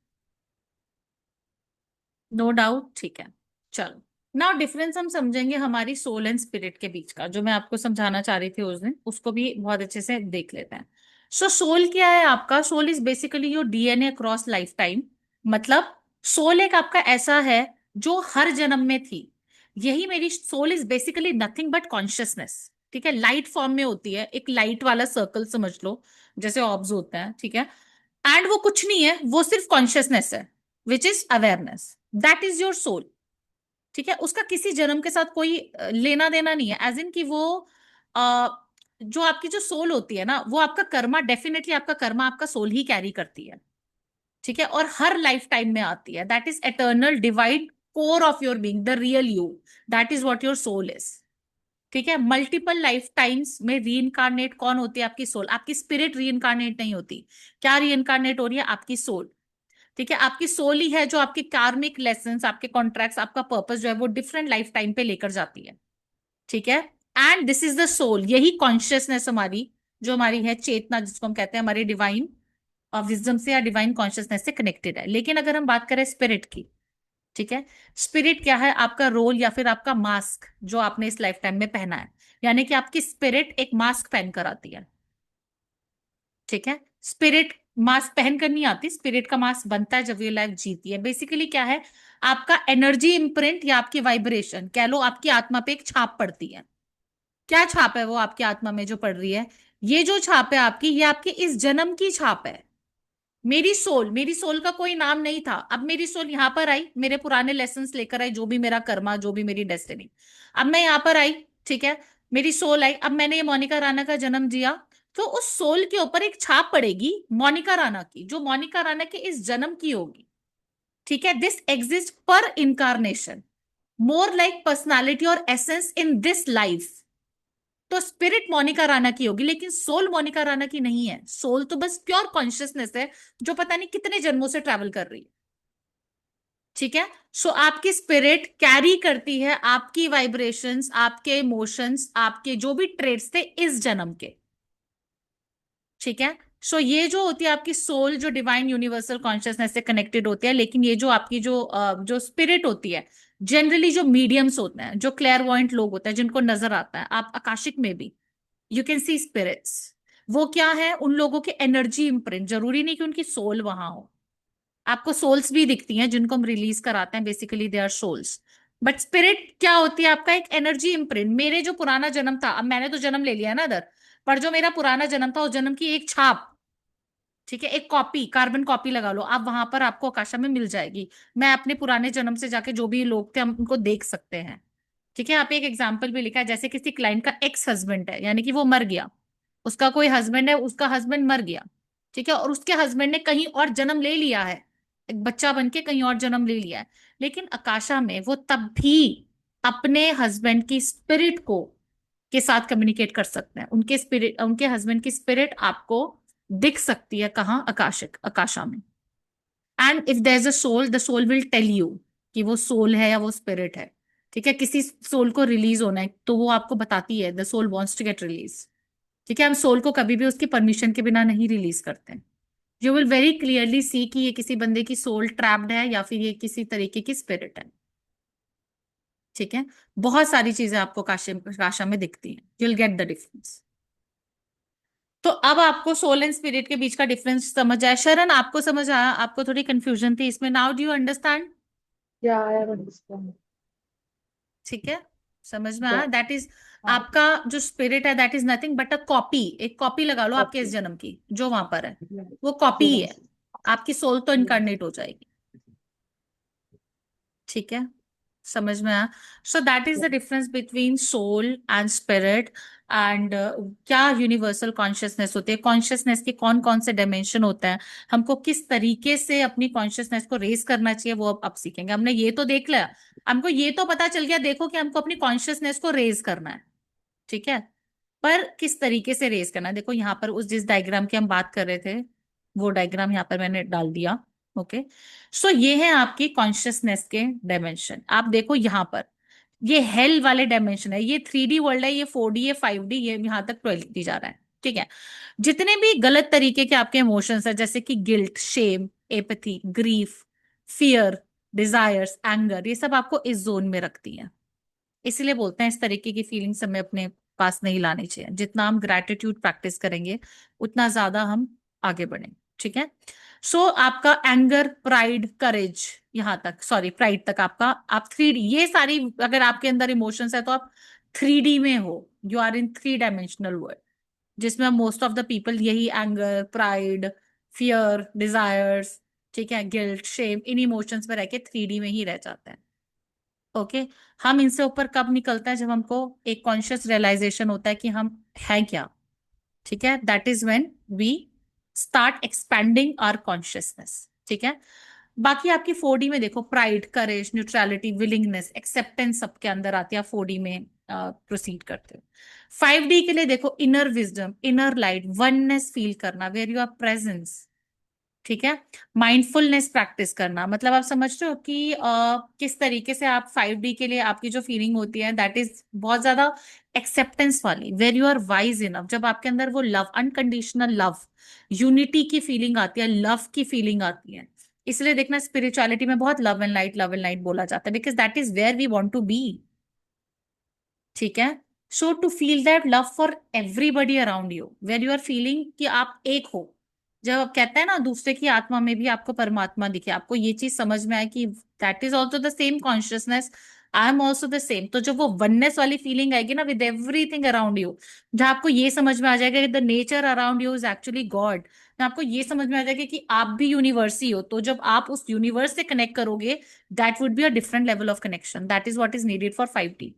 No doubt. ठीक है। चलो, नाउ डिफरेंस हम समझेंगे हमारी सोल एंड स्पिरिट के बीच का, जो मैं आपको समझाना चाह रही थी उस दिन, उसको भी बहुत अच्छे से देख लेते हैं। सो सोल क्या है आपका? Soul is basically your DNA across life time. मतलब सोल एक आपका ऐसा है जो हर जन्म में थी। यही मेरी soul is basically nothing but consciousness. ठीक है। लाइट फॉर्म में होती है, एक लाइट वाला सर्कल समझ लो, जैसे ऑब्स होते हैं। ठीक है। एंड वो कुछ नहीं है, वो सिर्फ कॉन्शियसनेस है, which is awareness. That is your soul. ठीक है। उसका किसी जन्म के साथ कोई लेना देना नहीं है, एज इन कि वो अ, जो आपकी जो सोल होती है ना, वो आपका कर्मा, डेफिनेटली आपका कर्मा आपका सोल ही कैरी करती है। ठीक है। और हर लाइफ टाइम में आती है। That is eternal divine core of your being, the real you. That is what your soul is. ठीक है। मल्टीपल लाइफ टाइम्स में री कौन होती है? आपकी सोल। आपकी स्पिरिट री नहीं होती। क्या री हो रही है? आपकी सोल। ठीक है। आपकी सोल ही है जो आपके कार्मिक लेसन्स, आपके कॉन्ट्रैक्ट्स, आपका पर्पस जो है वो डिफरेंट लाइफ टाइम पे लेकर जाती है। ठीक है। And this is the soul, यही कॉन्शियसनेस हमारी, जो हमारी है चेतना, जिसको हम कहते हैं हमारी डिवाइन विजडम से या डिवाइन कॉन्शियसनेस से कनेक्टेड है। लेकिन अगर हम बात करें स्पिरिट की, ठीक है, स्पिरिट क्या है? आपका रोल या फिर आपका मास्क जो आपने इस लाइफ टाइम में पहना है, यानी कि आपकी स्पिरिट एक मास्क पहन कर आती है, ठीक है। स्पिरिट मास्क पहन कर नहीं आती, स्पिरिट का मास्क बनता है जब ये लाइफ जीती है। बेसिकली क्या है? आपका एनर्जी इम्प्रिंट या आपकी वाइब्रेशन कह लो, आपकी आत्मा पे एक छाप पड़ती है। क्या छाप है वो आपकी आत्मा में जो पड़ रही है? ये जो छाप है आपकी, ये आपकी इस जन्म की छाप है। मेरी सोल का कोई नाम नहीं था, अब मेरी सोल यहां पर आई, मेरे पुराने लेसन्स लेकर आई, जो भी मेरा कर्मा, जो भी मेरी डेस्टिनी, अब मैं यहां पर आई, ठीक है, मेरी सोल आई, अब मैंने ये मोनिका राणा का जन्म जिया, तो उस सोल के ऊपर एक छाप पड़ेगी मोनिका राणा की, जो मोनिका राणा के इस जन्म की होगी, ठीक है। दिस एग्जिस्ट पर इनकारनेशन, मोर लाइक पर्सनालिटी और एसेंस इन दिस लाइफ। तो स्पिरिट मोनिका राणा की होगी, लेकिन सोल मोनिका राणा की नहीं है। सोल तो बस प्योर कॉन्शियसनेस है, जो पता नहीं कितने जन्मों से ट्रैवल कर रही है, ठीक है। सो आपकी स्पिरिट कैरी करती है आपकी वाइब्रेशंस, आपके इमोशंस, आपके जो भी ट्रेड्स थे इस जन्म के, ठीक है। सो ये जो होती है आपकी सोल, जो डिवाइन यूनिवर्सल कॉन्शियसनेस से कनेक्टेड होती है। लेकिन ये जो आपकी जो स्पिरिट होती है, जनरली जो मीडियम्स होते हैं, जो क्लेयरवॉइंट लोग होते हैं, जिनको नजर आता है, आप आकाशिक में भी यू कैन सी स्पिरिट्स, वो क्या है? उन लोगों के एनर्जी इम्प्रिंट, जरूरी नहीं कि उनकी सोल वहां हो। आपको सोल्स भी दिखती हैं जिनको हम रिलीज कराते हैं, basically they are souls. But spirit क्या होती है? आपका एक एनर्जी इम्प्रिंट। मेरे जो पुराना जन्म था, अब मैंने तो जन्म ले लिया ना अदर, पर जो मेरा पुराना जन्म था, उस जन्म की एक छाप, ठीक है, एक कॉपी, कार्बन कॉपी लगा लो आप, वहां पर आपको आकाशा में मिल जाएगी। मैं अपने पुराने जन्म से जाके जो भी लोग थे, हम उनको देख सकते हैं, ठीक है। यहाँ पे एक एग्जाम्पल भी लिखा है, जैसे किसी क्लाइंट का एक्स हस्बैंड है, यानी कि वो मर गया, उसका कोई हस्बैंड है, उसका हस्बैंड मर गया, ठीक है, और उसके हस्बैंड ने कहीं और जन्म ले लिया है, एक बच्चा बन के कहीं और जन्म ले लिया है। लेकिन आकाशा में वो तब भी अपने हस्बैंड की स्पिरिट को के साथ कम्युनिकेट कर सकते हैं। उनके स्पिरिट, उनके हस्बैंड की स्पिरिट आपको दिख सकती है, कहाँ? आकाशिक, आकाशा में। And if there is a soul, the soul will tell you कि वो सोल है या वो स्पिरिट है, ठीक है। किसी सोल को रिलीज होना है तो वो आपको बताती है, the soul wants to get release, ठीक है। हम सोल को कभी भी उसकी परमिशन के बिना नहीं रिलीज करते हैं। You will very clearly see कि ये किसी बंदे की सोल ट्रैप्ड है या फिर ये किसी तरीके की स्पिरिट है, ठीक है। बहुत सारी चीजें आपको काशा में दिखती हैं, you will get the difference. तो अब आपको सोल एंड स्पिरिट के बीच का डिफरेंस समझ आया? शरण, आपको समझ आया? आपको थोड़ी कंफ्यूजन थी इसमें, नाउ डू यू अंडरस्टैंड? या आई अंडरस्टैंड। ठीक है, समझ में या आया? दैट इज, हाँ, आपका जो स्पिरिट है that is nothing but a copy, एक कॉपी लगा लो आपके इस कॉपी। जन्म की, जो वहां पर है वो कॉपी जो ही वहाँ है। से। आपकी सोल तो या इनकारनेट हो जाएगी, ठीक है, समझ में आया? So that is the difference between soul and spirit. And क्या यूनिवर्सल कॉन्शियसनेस होती है, कॉन्शियसनेस के कौन कौन से डायमेंशन होते हैं, हमको किस तरीके से अपनी कॉन्शियसनेस को रेज करना चाहिए, वो अब सीखेंगे। हमने ये तो देख लिया, हमको ये तो पता चल गया, देखो कि हमको अपनी कॉन्शियसनेस को रेज करना है, ठीक है। पर किस तरीके से रेज करना है? देखो यहाँ पर उस जिस डायग्राम की हम बात कर रहे थे, वो डायग्राम यहाँ पर मैंने डाल दिया, ओके। सो ये है आपकी कॉन्शियसनेस के डायमेंशन। आप देखो यहाँ पर, ये हेल वाले डायमेंशन है, ये 3D वर्ल्ड है, ये 4D, ये 5D, ये यहाँ तक 12D जा रहा है, ठीक है। जितने भी गलत तरीके के आपके इमोशंस है, जैसे कि guilt, shame, apathy, grief, fear, desires, anger, ये सब आपको इस जोन में रखती हैं। इसीलिए बोलते हैं इस तरीके की फीलिंग्स हमें अपने पास नहीं लानी चाहिए। जितना हम ग्रेटिट्यूड प्रैक्टिस करेंगे, उतना ज्यादा हम आगे बढ़ेंगे, ठीक है। सो आपका एंगर, प्राइड, करेज, यहां तक, सॉरी, प्राइड तक आपका, आप 3D, ये सारी अगर आपके अंदर इमोशंस है तो आप 3D में हो, you are in 3 dimensional world, जिसमें मोस्ट ऑफ द पीपल यही एंगर, प्राइड, फियर, डिजायर्स, ठीक है, गिल्ट, शेम, इन इमोशंस में रह के 3D में ही रह जाते हैं, ओके। हम इनसे ऊपर कब निकलते हैं? जब हमको एक कॉन्शियस रियलाइजेशन होता है कि हम हैं क्या, ठीक है। That is when we start expanding our consciousness, ठीक है। बाकी आपकी 4D में देखो, pride, courage, neutrality, willingness, acceptance सबके अंदर आती है, 4D में प्रोसीड करते हो। 5D के लिए देखो, inner wisdom, inner light, oneness feel करना, वेयर यू आर प्रेजेंस, ठीक है। माइंडफुलनेस प्रैक्टिस करना, मतलब आप समझ रहे हो कि किस तरीके से आप 5D के लिए आपकी जो फीलिंग होती है दैट इज बहुत ज्यादा एक्सेप्टेंस वाली, where you are wise enough, जब आपके अंदर वो लव, अनकंडीशनल लव, यूनिटी की फीलिंग आती है, लव की फीलिंग आती है। इसलिए देखना स्पिरिचुअलिटी में बहुत लव एंड लाइट बोला जाता है, because that is where we want to be. ठीक है। So to feel that love for everybody around you, where you are feeling कि आप एक हो। जब आप कहते हैं ना दूसरे की आत्मा में भी आपको परमात्मा दिखे, आपको ये चीज समझ में आए कि that is also the same consciousness, I am also the same, तो जब वो वननेस वाली फीलिंग आएगी ना विद एवरीथिंग अराउंड यू, जहां आपको ये समझ में आ जाएगा कि the nature around you is actually God, आपको ये समझ में आ जाएगा कि आप भी यूनिवर्स ही हो, तो जब आप उस यूनिवर्स से कनेक्ट करोगे that would be a different level of connection, that is what is needed for 5D।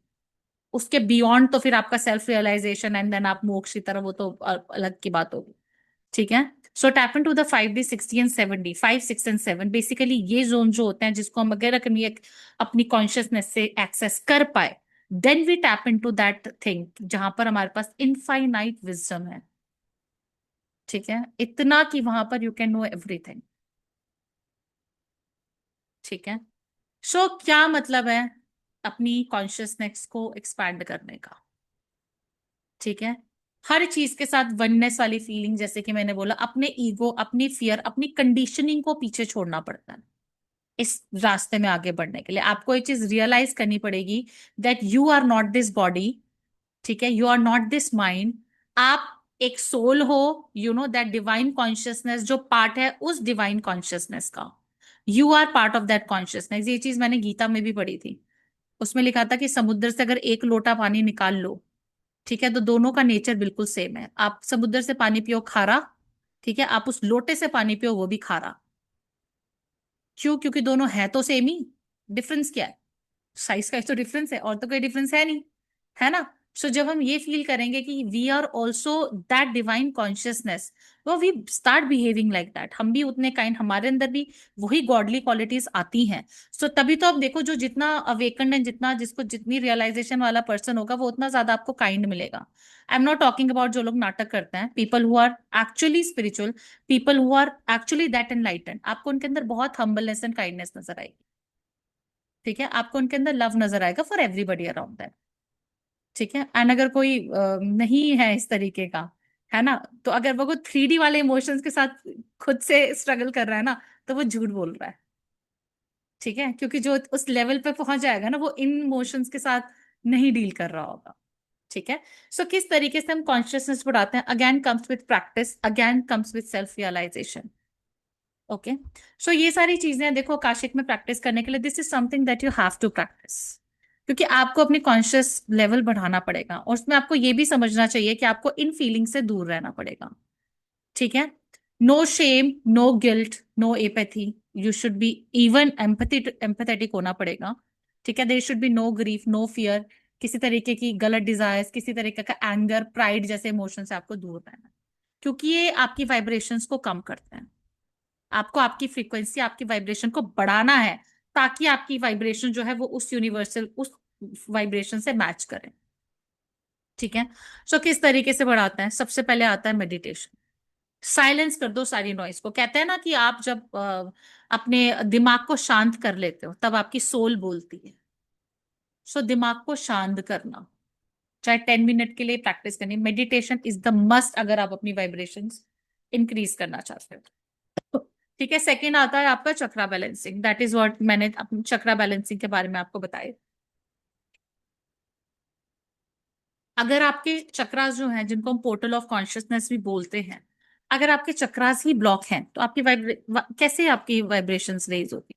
उसके बियॉन्ड तो फिर आपका सेल्फ रियलाइजेशन एंड देन आप मोक्ष की तरफ, वो तो अलग की बात होगी। ठीक है। सो टैप इन टू द 5D 60 and 7D, 5 6 and 7, basically ये जोन जो होते हैं जिसको हम अगर अपनी कॉन्शियसनेस से एक्सेस कर पाए, then we tap in to that thing जहां पर हमारे पास इनफाइनाइट विजडम है। ठीक है, इतना कि वहां पर यू कैन नो एवरीथिंग। ठीक है। सो क्या मतलब है अपनी कॉन्शियसनेस को एक्सपैंड करने का? ठीक है। हर चीज के साथ वननेस वाली फीलिंग, जैसे कि मैंने बोला, अपने ईगो, अपनी फियर, अपनी कंडीशनिंग को पीछे छोड़ना पड़ता है इस रास्ते में आगे बढ़ने के लिए। आपको ये चीज रियलाइज करनी पड़ेगी that you are not this body. ठीक है, you are not this mind. आप एक सोल हो, you know that divine consciousness जो पार्ट है उस डिवाइन कॉन्शियसनेस का, you are part of that consciousness. ये चीज मैंने गीता में भी पढ़ी थी, उसमें लिखा था कि समुद्र से अगर एक लोटा पानी निकाल लो, ठीक है, तो दोनों का नेचर बिल्कुल सेम है। आप समुद्र से पानी पियो खारा, ठीक है, आप उस लोटे से पानी पियो वो भी खारा। क्यों? क्योंकि दोनों है तो सेम ही, डिफरेंस क्या है? साइज का ही तो डिफरेंस है, और तो कोई डिफरेंस है नहीं, है ना? सो जब हम ये फील करेंगे कि we are also that divine consciousness, वो we start behaving like that, हम भी उतने काइंड, हमारे अंदर भी वही गॉडली क्वालिटीज आती हैं। सो तभी तो आप देखो, जो जितना अवेकन्ड एंड जितना जिसको जितनी रियलाइजेशन वाला पर्सन होगा वो उतना ज्यादा आपको काइंड मिलेगा। I am not talking about जो लोग नाटक करते हैं, people who are actually spiritual, people who are actually that enlightened, आपको उनके अंदर बहुत हम्बलनेस एंड काइंडनेस नजर आएगी। ठीक है, आपको उनके अंदर लव नजर आएगा फॉर एवरीबडी अराउंड दैट। ठीक है। एंड अगर कोई नहीं है इस तरीके का, है ना, तो अगर वो 3D वाले इमोशंस के साथ खुद से स्ट्रगल कर रहा है ना, तो वो झूठ बोल रहा है। ठीक है, क्योंकि जो उस लेवल पे पहुंच जाएगा ना, वो इन इमोशंस के साथ नहीं डील कर रहा होगा। ठीक है। सो किस तरीके से हम कॉन्शियसनेस बढ़ाते हैं? Again comes with practice, again comes with self realisation. Okay. So ये सारी चीजें देखो काशिक में प्रैक्टिस करने के लिए, this is something that you have to practise, क्योंकि आपको अपनी कॉन्शियस लेवल बढ़ाना पड़ेगा, और उसमें आपको ये भी समझना चाहिए कि आपको इन फीलिंग से दूर रहना पड़ेगा। ठीक है। No shame, no guilt, no apathy, you should be even empathetic होना पड़ेगा। ठीक है। There should be no grief, no fear, किसी तरीके की गलत डिजायर्स, किसी तरीके का एंगर, प्राइड जैसे इमोशन से आपको दूर रहना है, क्योंकि ये आपकी वाइब्रेशंस को कम करते हैं। आपको आपकी फ्रीक्वेंसी, आपकी वाइब्रेशन को बढ़ाना है, ताकि आपकी वाइब्रेशन जो है वो उस यूनिवर्सल, उस वाइब्रेशन से मैच करे। ठीक है। सो किस तरीके से बढ़ाते हैं? सबसे पहले आता है मेडिटेशन। साइलेंस कर दो सारी नॉइज को। कहते हैं ना कि आप जब अपने दिमाग को शांत कर लेते हो तब आपकी सोल बोलती है। सो दिमाग को शांत करना, चाहे 10 मिनट के लिए प्रैक्टिस करनी। मेडिटेशन इज द मस्ट अगर आप अपनी वाइब्रेशंस इंक्रीज करना चाहते हो। ठीक है। सेकेंड आता है आपका चक्रा बैलेंसिंग, दैट इज व्हाट मैंने अपनी चक्रा बैलेंसिंग के बारे में आपको बताया। अगर आपके चक्रास जो हैं, जिनको हम पोर्टल ऑफ कॉन्शियसनेस भी बोलते हैं, अगर आपके चक्रास ही ब्लॉक हैं तो आपकी कैसे आपकी वाइब्रेशंस रेज होती?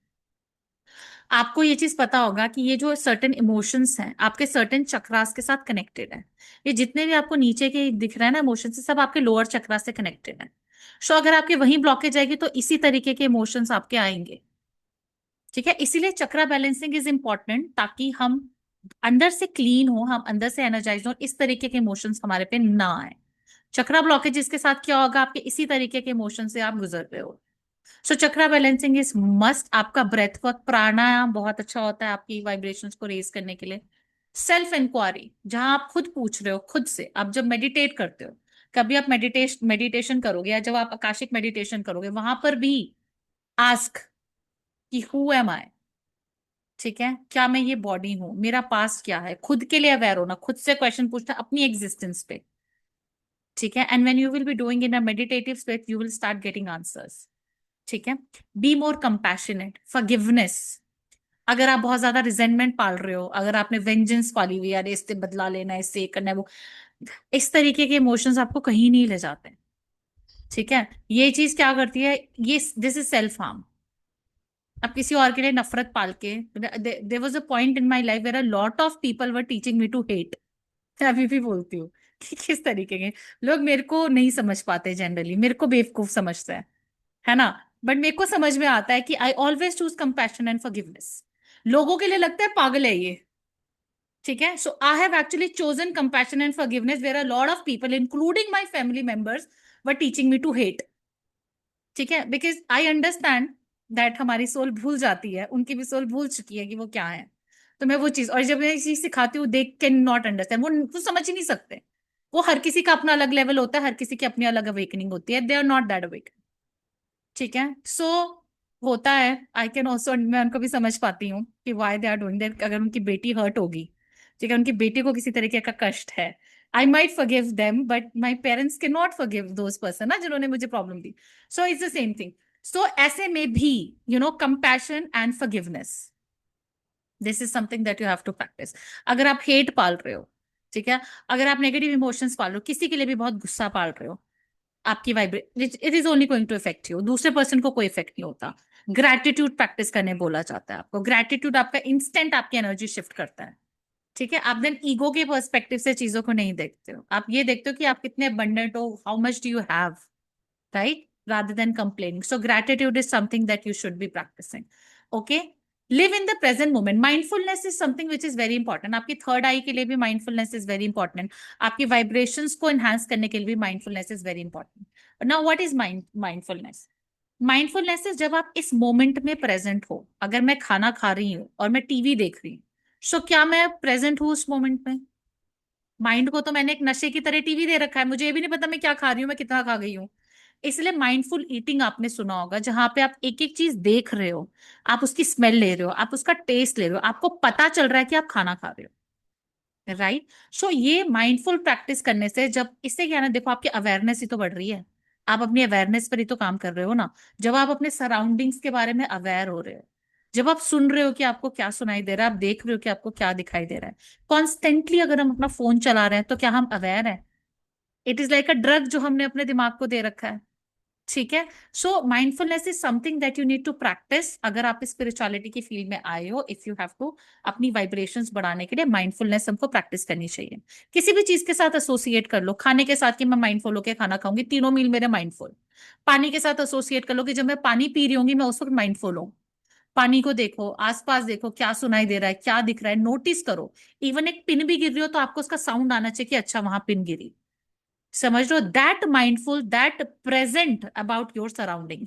आपको ये चीज पता होगा कि ये जो सर्टेन इमोशंस हैं आपके सर्टेन चक्रास के साथ कनेक्टेड है। ये जितने भी आपको नीचे के दिख रहे हैं ना इमोशंस, सब आपके लोअर चक्रास से कनेक्टेड है। सो अगर आपके वहीं ब्लॉकेज आएगी तो इसी तरीके के इमोशंस आपके आएंगे। ठीक है। इसीलिए चक्रा बैलेंसिंग इज इंपॉर्टेंट, ताकि हम अंदर से क्लीन हो, हम अंदर से एनर्जाइज हो, इस तरीके के इमोशंस हमारे पे ना आए। चक्रा ब्लॉकेज के साथ क्या होगा? आपके इसी तरीके के इमोशन से आप गुजर रहे हो। सो चक्रा बैलेंसिंग इज मस्ट। आपका ब्रेथ वर्क, प्राणायाम बहुत अच्छा होता है आपकी वाइब्रेशंस को रेज करने के लिए। सेल्फ इंक्वायरी, जहां आप खुद पूछ रहे हो खुद से, आप जब मेडिटेट करते हो कभी आप मेडिटेशन करोगे या जब आप आकाशिक मेडिटेशन करोगे वहां पर भी आस्क कि हु एम आई, ठीक है, क्या मैं ये बॉडी हूं, मेरा पास्ट क्या है, खुद के लिए अवेयर होना, खुद से क्वेश्चन पूछना अपनी एग्जिस्टेंस पे, ठीक है। And when you will be doing in a meditative state you will start getting answers, ठीक है। Be more compassionate, forgiveness. अगर आप बहुत ज्यादा रिजेंटमेंट पाल रहे हो, अगर आपने वेंजेंस पाली हुई है, यार इससे बदला लेना है, इससे ये करना है, वो इस तरीके के इमोशंस आपको कहीं नहीं ले जाते, ठीक है। ये चीज क्या करती है, ये दिस इज सेल्फ हार्म। अब किसी और के लिए नफरत पाल के, there was a point in my life where a lot of people were teaching me to hate. मैं अभी भी बोलती हूँ कि किस तरीके के लोग मेरे को नहीं समझ पाते, जनरली मेरे को बेवकूफ समझते हैं, है ना। बट मेरे को समझ में आता है कि I always choose compassion and forgiveness. लोगों के लिए लगता है पागल है ये, ठीक है। So I have actually chosen compassion and forgiveness where a lot of people including my family members were teaching me to hate, ठीक है। बिकॉज आई अंडरस्टैंड दैट हमारी सोल भूल जाती है, उनकी भी सोल भूल चुकी है कि वो क्या है। तो मैं वो चीज, और जब मैं ये चीज सिखाती हूँ दे कैन नॉट अंडरस्टैंड, वो समझ ही नहीं सकते। वो हर किसी का अपना अलग लेवल होता है, हर किसी की अपनी अलग अवेकनिंग होती है, they are not that awake, ठीक है। सो होता है, आई कैन ऑल्सो, मैं उनको भी समझ पाती हूँ कि why they are doing that. अगर उनकी बेटी हर्ट होगी, ठीक है, उनकी बेटी को किसी तरीके का कष्ट है, I might forgive them but my parents can not forgive those person ना जिन्होंने मुझे प्रॉब्लम दी। So it's the same thing. So ऐसे में भी compassion and forgiveness, this is something that you have to practise. अगर आप हेट पाल रहे हो, ठीक है, अगर आप नेगेटिव इमोशंस पाल रहे हो, किसी के लिए भी बहुत गुस्सा पाल रहे हो, आपकी vibrate it is only going to effect you, दूसरे पर्सन को कोई इफेक्ट नहीं होता। ग्रैटिट्यूड प्रैक्टिस करने बोला जाता है आपको। ग्रैटिट्यूड आपका इंस्टेंट आपकी एनर्जी शिफ्ट करता है, ठीक है। आप देन ईगो के पर्सपेक्टिव से चीजों को नहीं देखते हो, आप ये देखते हो कि आप कितने अबंडेंट हो, how much do you have, right? Rather than complaining. So gratitude is something that you should be practicing. Okay? Live in the present moment. Mindfulness is something which is very important. आपकी third आई के लिए भी mindfulness is very important. आपकी vibrations को enhance करने के लिए भी mindfulness is very important. But now what is mindfulness? Mindfulness is जब आप इस moment में present हो। अगर मैं खाना खा रही हूँ और मैं टीवी देख रही हूँ, so क्या मैं present हूँ उस moment में? माइंड को तो मैंने एक नशे की तरह टीवी दे रखा है, मुझे ये भी नहीं पता मैं क्या खा रही हूँ, मैं कितना खा गई हूँ। इसलिए माइंडफुल ईटिंग आपने सुना होगा, जहां पे आप एक एक चीज देख रहे हो, आप उसकी स्मेल ले रहे हो, आप उसका टेस्ट ले रहे हो, आपको पता चल रहा है कि आप खाना खा रहे हो, राइट। सो ये माइंडफुल प्रैक्टिस करने से, जब इससे क्या है ना, देखो आपकी अवेयरनेस ही तो बढ़ रही है, आप अपनी अवेयरनेस पर ही तो काम कर रहे हो ना। जब आप अपने सराउंडिंग्स के बारे में अवेयर हो रहे हो, जब आप सुन रहे हो कि आपको क्या सुनाई दे रहा है, आप देख रहे हो कि आपको क्या दिखाई दे रहा है। कॉन्स्टेंटली अगर हम अपना फोन चला रहे हैं तो क्या हम अवेयर हैं? It is like a drug जो हमने अपने दिमाग को दे रखा है, ठीक है। So mindfulness is something that you need to practise. अगर आप स्पिरिचुअलिटी की फील्ड में आए हो, इफ यू हैव टू, अपनी वाइब्रेशंस बढ़ाने के लिए माइंडफुलनेस हमको प्रैक्टिस करनी चाहिए। किसी भी चीज के साथ एसोसिएट कर लो, खाने के साथ कि मैं माइंडफुल होकर खाना खाऊंगी, तीनों मील मेरे माइंडफुल। पानी के साथ एसोसिएट कर लो कि जब मैं पानी पी रही होंगी मैं उस वक्त माइंडफुल हूँ। पानी को देखो, आसपास देखो क्या सुनाई दे रहा है, क्या दिख रहा है, नोटिस करो। इवन एक पिन भी गिर रही हो तो आपको उसका साउंड आना चाहिए कि अच्छा वहां पिन गिरी। समझ लो, that mindful, that present about your surrounding,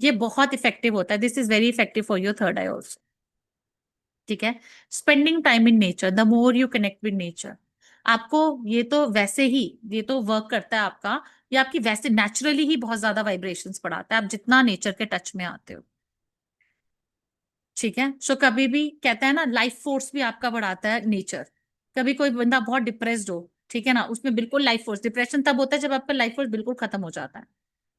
ये बहुत इफेक्टिव होता है। This is very effective for your third eye also, ठीक है। Spending time in nature, the more you connect with nature, आपको ये तो वैसे ही, ये तो वर्क करता है आपका, ये आपकी वैसे नेचुरली ही बहुत ज्यादा वाइब्रेशंस बढ़ाता है आप जितना नेचर के टच में आते हो, ठीक है। सो कभी भी कहते हैं ना, लाइफ फोर्स भी आपका बढ़ाता है नेचर। कभी कोई बंदा बहुत डिप्रेस्ड हो, ठीक है ना, उसमें बिल्कुल लाइफ फोर्स, डिप्रेशन तब होता है जब आपका लाइफ फोर्स बिल्कुल खत्म हो जाता है,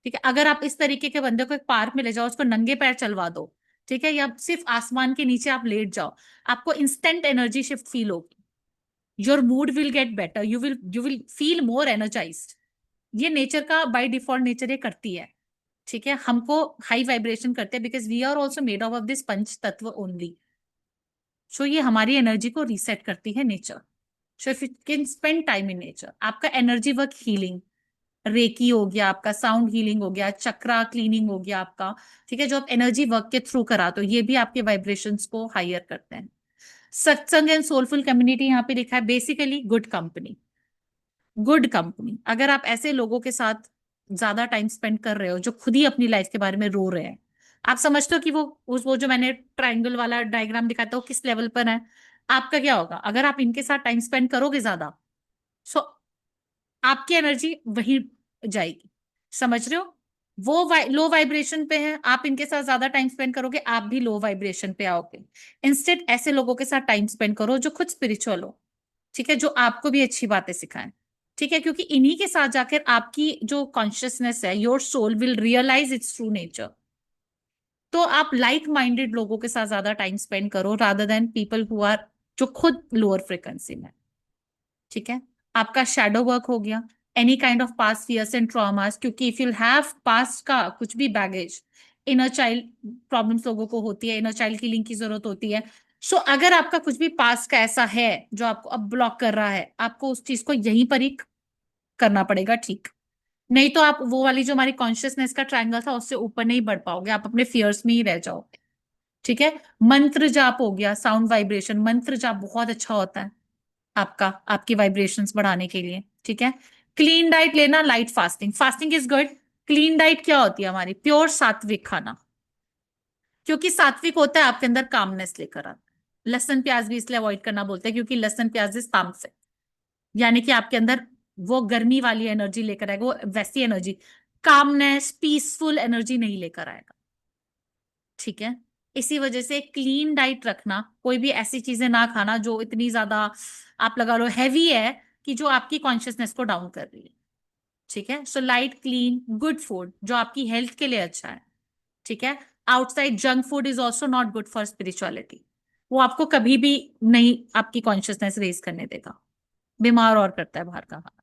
ठीक है। अगर आप इस तरीके के बंदे को एक पार्क में ले जाओ, उसको नंगे पैर चलवा दो, ठीक है, या सिर्फ आसमान के नीचे आप लेट जाओ, आपको इंस्टेंट एनर्जी शिफ्ट फील होगी। Your mood will get better, you will feel more energised. ये नेचर का बाय डिफॉल्ट नेचर ये करती है, ठीक है। हमको हाई वाइब्रेशन करते हैं because we are also made of this panch tattva only. सो ये हमारी एनर्जी को रीसेट करती है nature. So if you can spend time in nature, आपका एनर्जी वर्क हीलिंग, रेकी हो गया आपका, साउंड हीलिंग हो गया, चक्रा क्लीनिंग हो गया आपका, ठीक है, जो आप एनर्जी वर्क के थ्रू कराते हो, ये भी आपके वाइब्रेशंस को हायर करते हैं। सत्संग एंड सोलफुल कम्युनिटी यहाँ पे लिखा है, basically good company. Good company, अगर आप ऐसे लोगों के साथ ज्यादा टाइम स्पेंड कर रहे हो जो खुद ही अपनी लाइफ के बारे में रो रहे हैं, आप समझते हो कि वो जो मैंने ट्राइंगल वाला डायग्राम दिखाया था वो किस लेवल पर है, आपका क्या होगा अगर आप इनके साथ टाइम स्पेंड करोगे ज्यादा। सो आपकी एनर्जी वहीं जाएगी। समझ रहे हो? वो लो वाइब्रेशन पे है, आप इनके साथ ज्यादा टाइम स्पेंड करोगे, आप भी लो वाइब्रेशन पे आओगे। इंस्टेड ऐसे लोगों के साथ टाइम स्पेंड करो जो खुद स्पिरिचुअल हो, ठीक है, जो आपको भी अच्छी बातें सिखाएं, ठीक है, क्योंकि इन्हीं के साथ जाकर आपकी जो कॉन्शियसनेस है, your soul will realise its true nature. तो आप लाइक माइंडेड लोगों के साथ ज्यादा टाइम स्पेंड करो rather than people who are जो खुद लोअर फ्रिक्वेंसी में, ठीक है। आपका शैडो वर्क हो गया, any kind of past fears and traumas, क्योंकि इफ यू हैव पास्ट का कुछ भी बैगेज, इनर चाइल्ड प्रॉब्लम्स लोगों को होती है, इनर चाइल्ड हीलिंग की जरूरत होती है। सो अगर आपका कुछ भी पास्ट का ऐसा है जो आपको अब ब्लॉक कर रहा है, आपको उस चीज को यहीं पर ही करना पड़ेगा, ठीक। नहीं तो आप वो वाली जो हमारी कॉन्शियसनेस का ट्रायंगल था उससे ऊपर नहीं बढ़ पाओगे, आप अपने फियर्स में ही रह जाओगे, ठीक है। मंत्र जाप हो गया, साउंड वाइब्रेशन, मंत्र जाप बहुत अच्छा होता है आपका, आपकी वाइब्रेशंस बढ़ाने के लिए, ठीक है। क्लीन डाइट लेना, light fasting, fasting is good. Clean diet क्या होती है हमारी? प्योर सात्विक खाना, क्योंकि सात्विक होता है आपके अंदर कामनेस लेकर आता है। लहसुन प्याज भी इसलिए अवॉइड करना बोलते हैं क्योंकि लहसुन प्याज इज तामसिक, यानी कि आपके अंदर वो गर्मी वाली एनर्जी लेकर आएगा, वो वैसी एनर्जी, कामनेस पीसफुल एनर्जी नहीं लेकर आएगा, ठीक है। इसी वजह से क्लीन डाइट रखना, कोई भी ऐसी चीजें ना खाना जो इतनी ज्यादा आप लगा लो हैवी है कि जो आपकी कॉन्शियसनेस को डाउन कर रही है, ठीक है। So light clean good food जो आपकी हेल्थ के लिए अच्छा है, ठीक है। Outside junk food is also not good for spirituality, वो आपको कभी भी नहीं आपकी कॉन्शियसनेस रेज करने देगा, बीमार और करता है बाहर का खाना।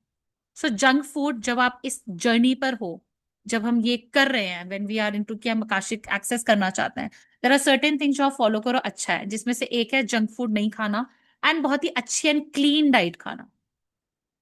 सो जंक फूड, जब आप इस जर्नी पर हो, जब हम ये कर रहे हैं, व्हेन वी आर इनटू कि हम आकाशिक एक्सेस करना चाहते हैं, देयर आर सर्टेन थिंग्स जो आप फॉलो करो, अच्छा है, जिसमें से एक है जंक फूड नहीं खाना, एंड बहुत ही अच्छी एंड क्लीन डाइट खाना,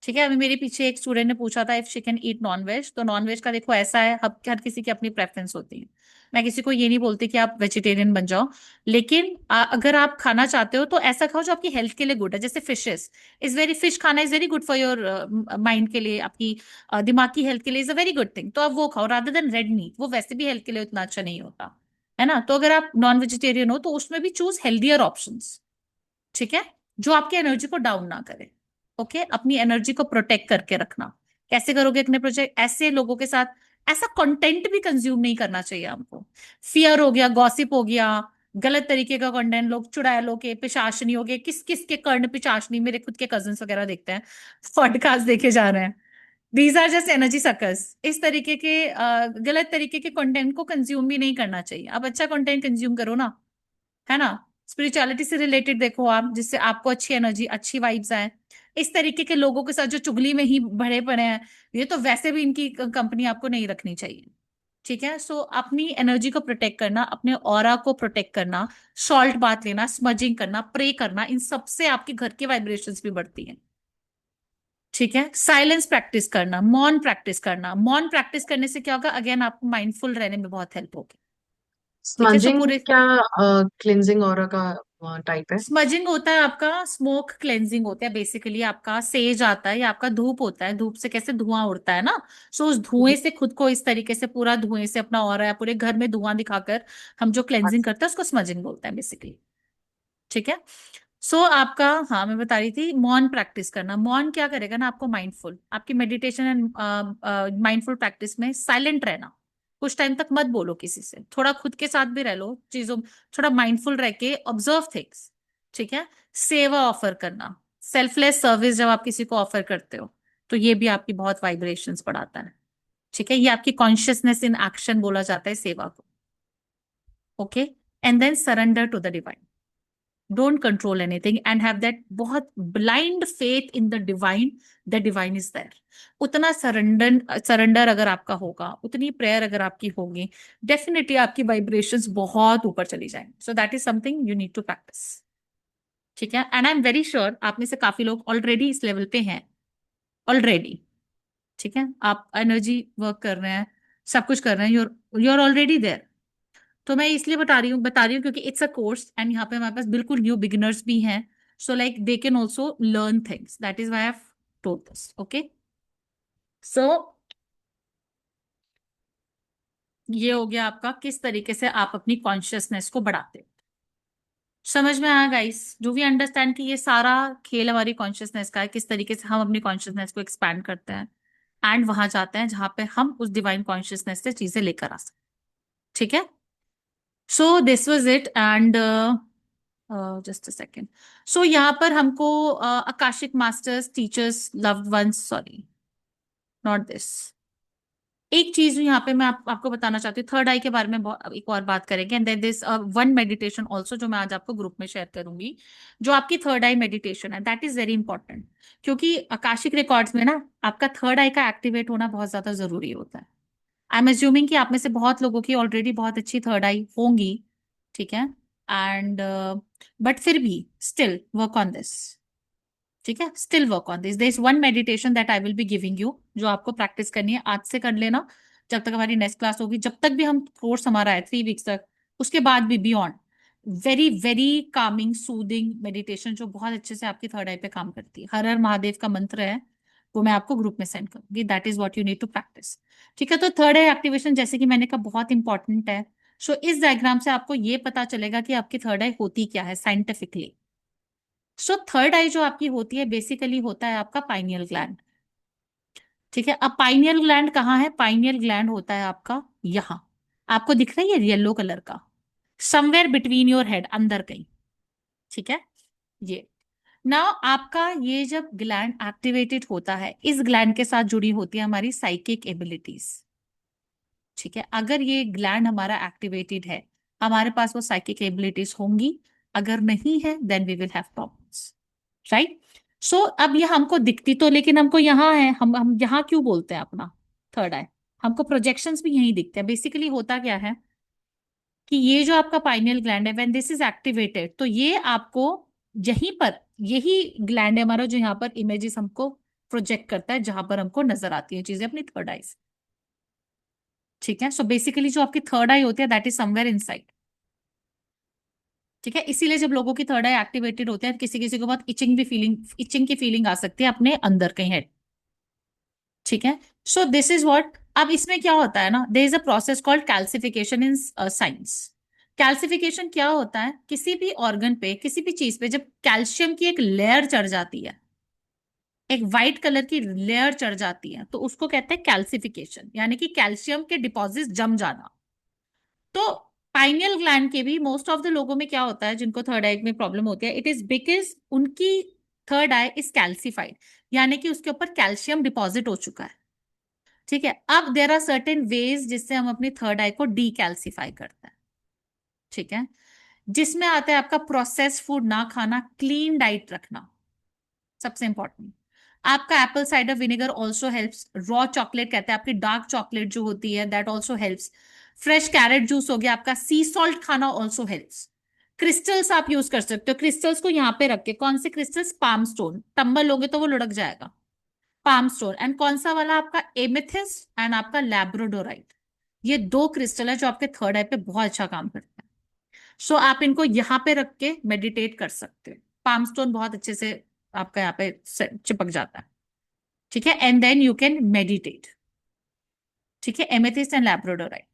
ठीक है। अभी मेरे पीछे एक स्टूडेंट ने पूछा था if she can eat non veg, तो नॉन वेज का देखो ऐसा है, हर किसी की अपनी प्रेफरेंस होती है। मैं किसी को ये नहीं बोलती कि आप वेजिटेरियन बन जाओ, लेकिन अगर आप खाना चाहते हो तो ऐसा खाओ जो आपकी हेल्थ के लिए गुड है। जैसे फिशेस इज वेरी, फिश खाना is very good for your mind के लिए, आपकी दिमाग की हेल्थ के लिए is a very good thing, तो आप वो खाओ रादर देन रेड मीट, वो वैसे भी हेल्थ के लिए उतना अच्छा नहीं होता, है ना। तो अगर आप नॉन वेजिटेरियन हो तो उसमें भी चूज हेल्दियर ऑप्शंस, ठीक है, जो आपकी एनर्जी को डाउन ना करे। ओके, अपनी एनर्जी को प्रोटेक्ट करके रखना। कैसे करोगे अपने प्रोजेक्ट? ऐसे लोगों के साथ, ऐसा कंटेंट भी कंज्यूम नहीं करना चाहिए हमको। फियर हो गया, गॉसिप हो गया, गलत तरीके का कंटेंट, लोग चुड़ैलों के पिशाचनी हो गए, किस किस के कर्ण पिशाचनी, मेरे खुद के कजिन्स वगैरह देखते हैं, पॉडकास्ट देखे जा रहे हैं, these are just energy suckers. इस तरीके के गलत तरीके के कंटेंट को कंज्यूम भी नहीं करना चाहिए। आप अच्छा कंटेंट कंज्यूम करो ना, है ना। स्पिरिचुअलिटी से रिलेटेड देखो आप, जिससे आपको अच्छी एनर्जी अच्छी वाइब्स आए। इस तरीके के लोगों के साथ जो चुगली में ही भरे पड़े हैं, ये तो वैसे भी इनकी कंपनी आपको नहीं रखनी चाहिए, ठीक है। सो अपनी एनर्जी को प्रोटेक्ट करना, अपने ऑरा को प्रोटेक्ट करना, सॉल्ट बाथ लेना, स्मजिंग करना, प्रे करना, इन सबसे आपके घर की वाइब्रेशंस भी बढ़ती हैं, ठीक है। साइलेंस प्रैक्टिस करना, मौन प्रैक्टिस करना, मौन प्रैक्टिस करने से क्या होगा, अगेन आपको माइंडफुल रहने में बहुत हेल्प होगी, ठीक है। सो स्मजिंग पूरे क्या क्लिनजिंग ऑरा का टाइप है? स्मजिंग होता है आपका स्मोक क्लेंजिंग होता है, बेसिकली आपका सेज आता है या आपका धूप होता है, धूप से कैसे धुआं उड़ता है ना, सो उस धुएं से खुद को इस तरीके से पूरा धुएं से अपना ऑरा है पूरे घर में धुआं दिखाकर हम जो क्लेंजिंग करते हैं उसको स्मजिंग बोलते हैं बेसिकली, ठीक है। सो आपका, हाँ मैं बता रही थी, मौन प्रैक्टिस करना। मौन क्या करेगा ना, आपको माइंडफुल, आपकी मेडिटेशन एंड माइंडफुल प्रैक्टिस में साइलेंट रहना, कुछ टाइम तक मत बोलो किसी से, थोड़ा खुद के साथ भी रह लो चीजों, थोड़ा माइंडफुल रह के ऑब्जर्व थिंग्स, ठीक है। सेवा ऑफर करना, सेल्फलेस सर्विस जब आप किसी को ऑफर करते हो तो ये भी आपकी बहुत वाइब्रेशंस बढ़ाता है, ठीक है। ये आपकी कॉन्शियसनेस इन एक्शन बोला जाता है सेवा को, okay. And then surrender to the divine, don't control anything and have that बहुत blind faith in the divine, the divine is there. उतना सरेंडर सरेंडर अगर आपका होगा, उतनी प्रेयर अगर आपकी होगी, डेफिनेटली आपकी वाइब्रेशंस बहुत ऊपर चली जाएंगी। So that is something you need to practise, ठीक है। And I am very sure आप में से काफी लोग ऑलरेडी इस लेवल पे हैं, ऑलरेडी, ठीक है। आप एनर्जी वर्क कर रहे हैं, सब कुछ कर रहे हैं, यूर ऑलरेडी देयर। तो मैं इसलिए बता रही हूँ क्योंकि इट्स अ कोर्स एंड यहाँ पे हमारे पास बिल्कुल न्यू बिगिनर्स भी हैं, so like they can also learn things, that is why I have told this, okay. So ये हो गया आपका किस तरीके से आप अपनी कॉन्शियसनेस को बढ़ाते हो। समझ में आया गाइस? डू वी अंडरस्टैंड कि ये सारा खेल हमारी कॉन्शियसनेस का है, किस तरीके से हम अपनी कॉन्शियसनेस को एक्सपैंड करते हैं एंड वहां जाते हैं जहां पे हम उस डिवाइन कॉन्शियसनेस से चीजें लेकर आ सकते हैं। ठीक है, so this was it and just a second. So यहाँ पर हमको Akashic masters, teachers, loved ones, sorry not this, एक चीज यहाँ पे मैं आपको बताना चाहती हूँ, थर्ड आई के बारे में एक और बात करेंगे and then this one meditation also जो मैं आज आपको ग्रुप में शेयर करूंगी, जो आपकी थर्ड आई मेडिटेशन है, दैट इज वेरी इंपॉर्टेंट। क्योंकि आकाशिक रिकॉर्ड्स में ना आपका थर्ड आई का एक्टिवेट होना बहुत ज्यादा जरूरी होता है। आई एम एज्यूमिंग कि आप में से बहुत लोगों की ऑलरेडी बहुत अच्छी थर्ड आई होंगी, ठीक है, एंड बट फिर भी स्टिल वर्क ऑन दिस। ठीक है, still work on this, there is one meditation that I will be giving you, जो आपको प्रैक्टिस करनी है, आज से कर लेना, जब तक हमारी नेक्स्ट क्लास होगी, जब तक भी हम कोर्स हमारा है 3 वीक्स तक, उसके बाद भी beyond, very very Kameng soothing meditation जो बहुत अच्छे से आपकी थर्ड आई पे काम करती है। हर हर महादेव का मंत्र है, वो मैं आपको ग्रुप में सेंड करूंगी, that is what you need to practise. ठीक है, तो थर्ड आई एक्टिवेशन जैसे कि मैंने कहा बहुत इंपॉर्टेंट है। सो इस डायग्राम से आपको ये पता चलेगा कि आपकी थर्ड आई होती क्या है साइंटिफिकली। सो थर्ड आई जो आपकी होती है बेसिकली होता है आपका पाइनियल ग्लैंड। ठीक है, अब पाइनियल ग्लैंड कहाँ है? पाइनियल ग्लैंड होता है आपका यहाँ, आपको दिख रहा है ये येलो कलर का, समवेयर बिटवीन योर हेड, अंदर कहीं। ठीक है, ये नाउ आपका ये जब ग्लैंड एक्टिवेटेड होता है, इस ग्लैंड के साथ जुड़ी होती है हमारी साइकिक एबिलिटीज। ठीक है, अगर ये ग्लैंड हमारा एक्टिवेटेड है, हमारे पास वो साइकिक एबिलिटीज होंगी, अगर नहीं है then we will have problems, right? So अब ये हमको दिखती तो, लेकिन हमको यहाँ है, हम यहाँ क्यों बोलते हैं अपना थर्ड आई? हमको प्रोजेक्शंस भी यही दिखते हैं। बेसिकली होता क्या है कि ये जो आपका पाइनियल ग्लैंड है, व्हेन दिस इज एक्टिवेटेड, तो ये आपको यहीं पर, यही ग्लैंड है हमारा जो यहाँ पर इमेजेस हमको प्रोजेक्ट करता है, जहां पर हमको नजर आती है चीजें अपनी थर्ड आई से। ठीक है, सो बेसिकली जो आपकी थर्ड आई होती है दैट इज समवेयर इनसाइड। ठीक है, इसीलिए जब लोगों की थर्ड आई एक्टिवेटेड होते हैं, किसी किसी को बहुत इचिंग की फीलिंग आ सकती है अपने अंदर कहीं हेड। ठीक है, सो दिस इज व्हाट, अब इसमें क्या होता है ना, there is a process called calcification in science. Calcification क्या होता है? किसी भी ऑर्गन पे, किसी भी चीज पे जब कैल्शियम की एक लेयर चढ़ जाती है, एक व्हाइट कलर की लेयर चढ़ जाती है, तो उसको कहते हैं कैल्सिफिकेशन, यानी कि कैल्शियम के डिपॉजिट जम जाना। तो पाइनियल ग्लैंड के भी मोस्ट ऑफ द लोगों में क्या होता है, जिनको थर्ड आई में प्रॉब्लम होती है, इट इज बिकॉज उनकी थर्ड आई इज कैल्सिफाइड, यानी कि उसके ऊपर कैल्शियम डिपॉजिट हो चुका है। ठीक है, अब देर आर सर्टेन वेज जिससे हम अपनी थर्ड आई को डीकैल्सिफाई करते हैं। ठीक है, जिसमें आता है आपका प्रोसेस फूड ना खाना, क्लीन डाइट रखना, सबसे इंपॉर्टेंट। आपका Apple cider vinegar also helps, raw chocolate कहते हैं आपकी डार्क चॉकलेट जो होती है, that also helps. Fresh carrot juice हो गया आपका, सी सॉल्ट खाना ऑल्सो हेल्प्स। क्रिस्टल्स आप यूज कर सकते हो, क्रिस्टल्स को यहाँ पे रख के, कौन से क्रिस्टल्स? पाम स्टोन, टंबल लोगे तो वो लुढ़क जाएगा, पाम स्टोन, एंड कौन सा वाला? आपका एमेथिस्ट एंड आपका लैब्रोडोराइट। ये 2 क्रिस्टल है जो आपके थर्ड आई पे बहुत अच्छा काम करते हैं। सो आप इनको यहाँ पे रख के मेडिटेट कर सकते हो, पाम स्टोन बहुत अच्छे से आपका यहाँ पे चिपक जाता है। ठीक है, and then you can meditate. ठीक है, एमेथिस्ट एंड लैब्रोडोराइट,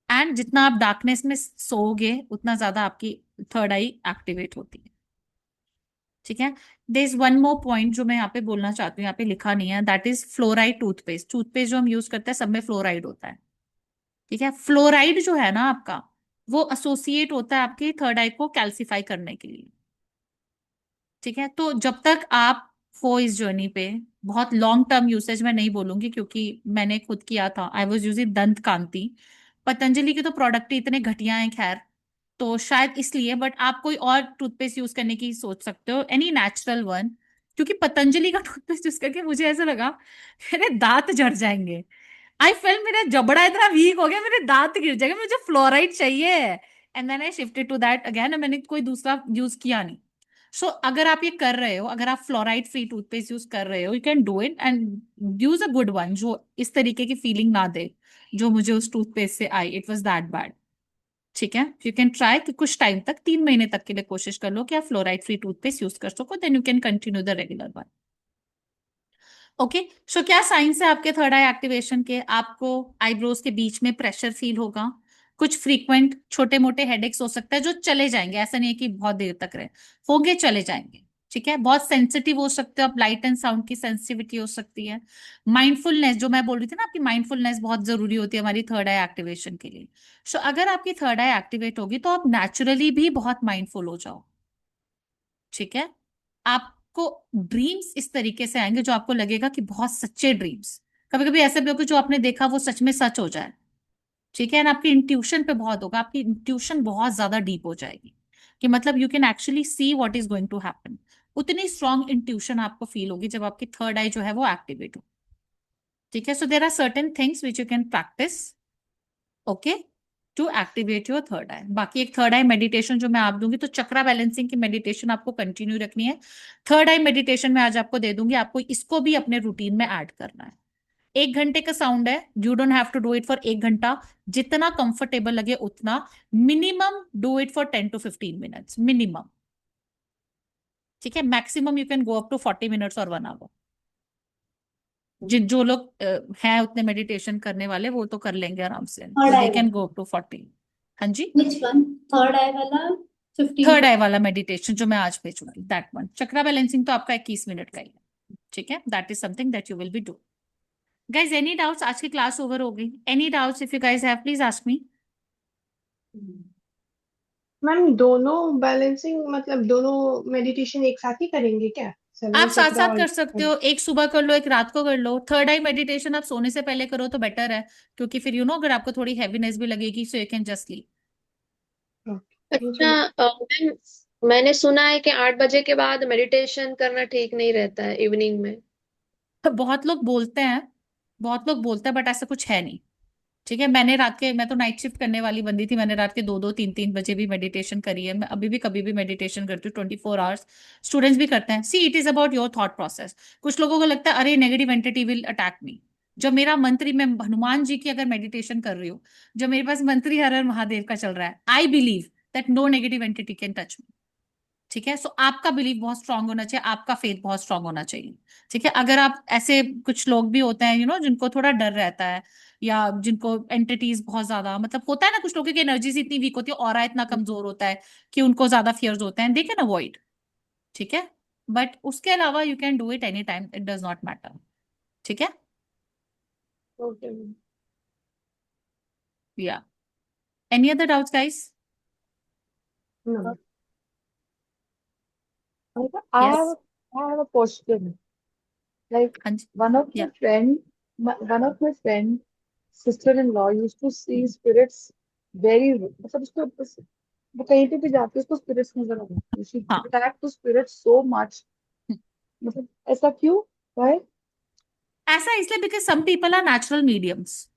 एंड जितना आप डार्कनेस में सोओगे उतना ज्यादा आपकी थर्ड आई एक्टिवेट होती है। ठीक है, there is one more point जो मैं यहाँ पे बोलना चाहती हूँ, यहाँ पे लिखा नहीं है, that is fluoride toothpaste. Toothpaste जो हम यूज करते हैं सब में फ्लोराइड होता है। ठीक है, फ्लोराइड जो है ना आपका, वो एसोसिएट होता है आपकी थर्ड आई को कैल्सिफाई करने के लिए। ठीक है, तो जब तक आप हो इस जर्नी पे, बहुत लॉन्ग टर्म यूसेज में नहीं बोलूंगी क्योंकि मैंने खुद किया था, आई वॉज यूजिंग दंत कांति, पतंजलि के तो प्रोडक्ट ही इतने घटिया हैं, खैर, तो शायद इसलिए, बट आप कोई और टूथपेस्ट यूज करने की सोच सकते हो, एनी नेचुरल वन। क्योंकि पतंजलि का टूथपेस्ट यूज करके मुझे ऐसा लगा मेरे दांत झड़ जाएंगे, आई फेल मेरा जबड़ा इतना वीक हो गया, मेरे दांत गिर जाएंगे, मुझे फ्लोराइड चाहिए। And then I shifted to that again, मैंने कोई दूसरा यूज किया नहीं। सो अगर आप ये कर रहे हो, अगर आप फ्लोराइड फ्री टूथपेस्ट यूज कर रहे हो, you can do it and use a good one जो इस तरीके की फीलिंग ना दे जो मुझे उस टूथपेस्ट से आई, इट वॉज दैट बैड। ठीक है, यू कैन ट्राई कि कुछ टाइम तक, 3 महीने तक के लिए कोशिश कर लो कि आप फ्लोराइड फ्री टूथपेस्ट यूज कर सको, then you can continue the regular one. Okay, so क्या साइंस है आपके थर्ड आई एक्टिवेशन के? आपको आईब्रोज के बीच में प्रेशर फील होगा, कुछ फ्रीक्वेंट छोटे मोटे हेडेक्स हो सकता है जो चले जाएंगे, ऐसा नहीं है कि बहुत देर तक रहे, होंगे चले जाएंगे। ठीक है, बहुत सेंसिटिव हो सकते हो आप, लाइट एंड साउंड की सेंसिटिविटी हो सकती है। माइंडफुलनेस, जो मैं बोल रही थी ना, आपकी माइंडफुलनेस बहुत जरूरी होती है हमारी थर्ड आई एक्टिवेशन के लिए। सो अगर आपकी थर्ड आई एक्टिवेट होगी तो आप नेचुरली भी बहुत माइंडफुल हो जाओ। ठीक है, आपको ड्रीम्स इस तरीके से आएंगे जो आपको लगेगा कि बहुत सच्चे ड्रीम्स। कभी कभी ऐसे भी होगा जो आपने देखा वो सच में सच हो जाए। ठीक है, एंड आपकी इंट्यूशन पे बहुत होगा, आपकी इंट्यूशन बहुत ज्यादा डीप हो जाएगी कि मतलब you can actually see what is going to happen. उतनी स्ट्रॉन्ग इंट्यूशन आपको फील होगी जब आपकी थर्ड आई जो है वो एक्टिवेट हो। ठीक है, so there are certain things which you can practise, okay, to activate your third eye. बाकी एक थर्ड आई मेडिटेशन जो मैं आप दूंगी, तो चक्रा बैलेंसिंग की मेडिटेशन आपको कंटिन्यू रखनी है। थर्ड आई मेडिटेशन मैं आज आपको दे दूंगी, आपको इसको भी अपने रूटीन में ऐड करना है। 1 घंटे का साउंड है, you don't have to do it for 1 घंटा, जितना कंफर्टेबल लगे उतना। Minimum do it for 10 to 15 minutes minimum. ठीक है, maximum you can go up to 40 minutes और 1 आवर। जो लोग हैं उतने मेडिटेशन करने वाले वो तो कर लेंगे आराम से, Third तो दे eye कैन वाला. Go up to 40। हाँ जी, Which one? Third eye वाला 15 थर्ड आई minutes. वाला मेडिटेशन जो मैं आज भेजूंगी, दैट वन। चक्रा बैलेंसिंग तो आपका 21 मिनट का ही है। ठीक है, that is something that you will be do. Guys any doubts? आज की क्लास ओवर हो गई। Any doubts if you guys have please ask me. Ma'am दोनों बैलेंसिंग मतलब दोनों मेडिटेशन एक साथ ही करेंगे क्या? आप सेवन साथ चक्रा साथ कर सकते हो, एक सुबह कर लो एक रात को कर लो। थर्ड आई मेडिटेशन आप सोने से पहले करो तो बेटर है, क्योंकि फिर अगर आपको थोड़ी हैवीनेस भी लगेगी so you can just sleep. Thank you अच्छा, मैम। मैम, मैंने सुना है कि 8 बजे के बाद मेडिटेशन करना ठीक नहीं रहता है इवनिंग में। बहुत लोग बोलते हैं, बहुत लोग बोलते हैं, बट ऐसा कुछ है नहीं। ठीक है, मैंने रात के, मैं तो नाइट शिफ्ट करने वाली बंदी थी, मैंने रात के 2-2 3-3 बजे भी मेडिटेशन करी है। मैं अभी भी कभी भी मेडिटेशन करती हूँ 24 आवर्स। स्टूडेंट्स भी करते हैं। See, it is about your thought process. कुछ लोगों को लगता है अरे negative entity will attack me. जब मेरा मंत्री, मैं हनुमान जी की अगर मेडिटेशन कर रही हूँ, जब मेरे पास मंत्री हर हर महादेव का चल रहा है, I believe that no negative entity can touch me. ठीक है, सो आपका बिलीव बहुत स्ट्रांग होना चाहिए, आपका फेथ बहुत स्ट्रांग होना चाहिए। ठीक है, अगर आप ऐसे, कुछ लोग भी होते हैं जिनको थोड़ा डर रहता है, या जिनको एंटिटीज बहुत ज्यादा, मतलब होता है ना, कुछ लोगों की एनर्जीज इतनी वीक होती है, ऑरा इतना कमजोर होता है कि उनको ज्यादा फियर्स होते हैं, दे कैन अवॉइड। ठीक है, बट उसके अलावा you can do it any time, it does not matter. ठीक है, ओके मैम। या any other doubts guys? No. I have yes, I have a question. Like हाँ जी, one of my या friend, one of my friend sister-in-law used to see spirits very, मतलब उसको वो कहीं पे भी जाती है उसको spirits नजर आ जाती है. She हाँ। attract to spirits so much. मतलब ऐसा क्यों? Why? ऐसा इसलिए because some people are natural mediums,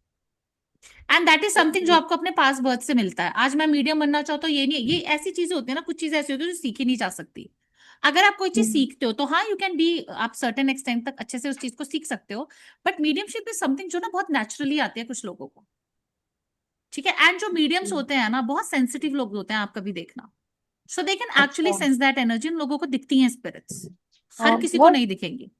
and that is something जो Okay. आपको अपने पास बर्थ से मिलता है। आज मैं मीडियम बनना चाहता हूँ, ये नहीं, ये ऐसी चीजें होती है ना, कुछ चीजें ऐसी होती है जो सीखी नहीं जा सकती। अगर आप कोई चीज हम्म. सीखते हो तो हाँ, यू कैन बी, आप सर्टेन एक्सटेंट तक अच्छे से उस चीज को सीख सकते हो, बट मीडियमशिप इज समथिंग जो ना बहुत नेचुरली आती है कुछ लोगों को। ठीक है, एंड जो मीडियम्स होते हैं ना, बहुत सेंसिटिव लोग होते हैं, आप कभी देखना, सो दे कैन एक्चुअली अच्छा. Sense that energy. उन लोगों को दिखती हैं स्पिरिट्स, हर हाँ, किसी को बहुत नहीं दिखेंगी।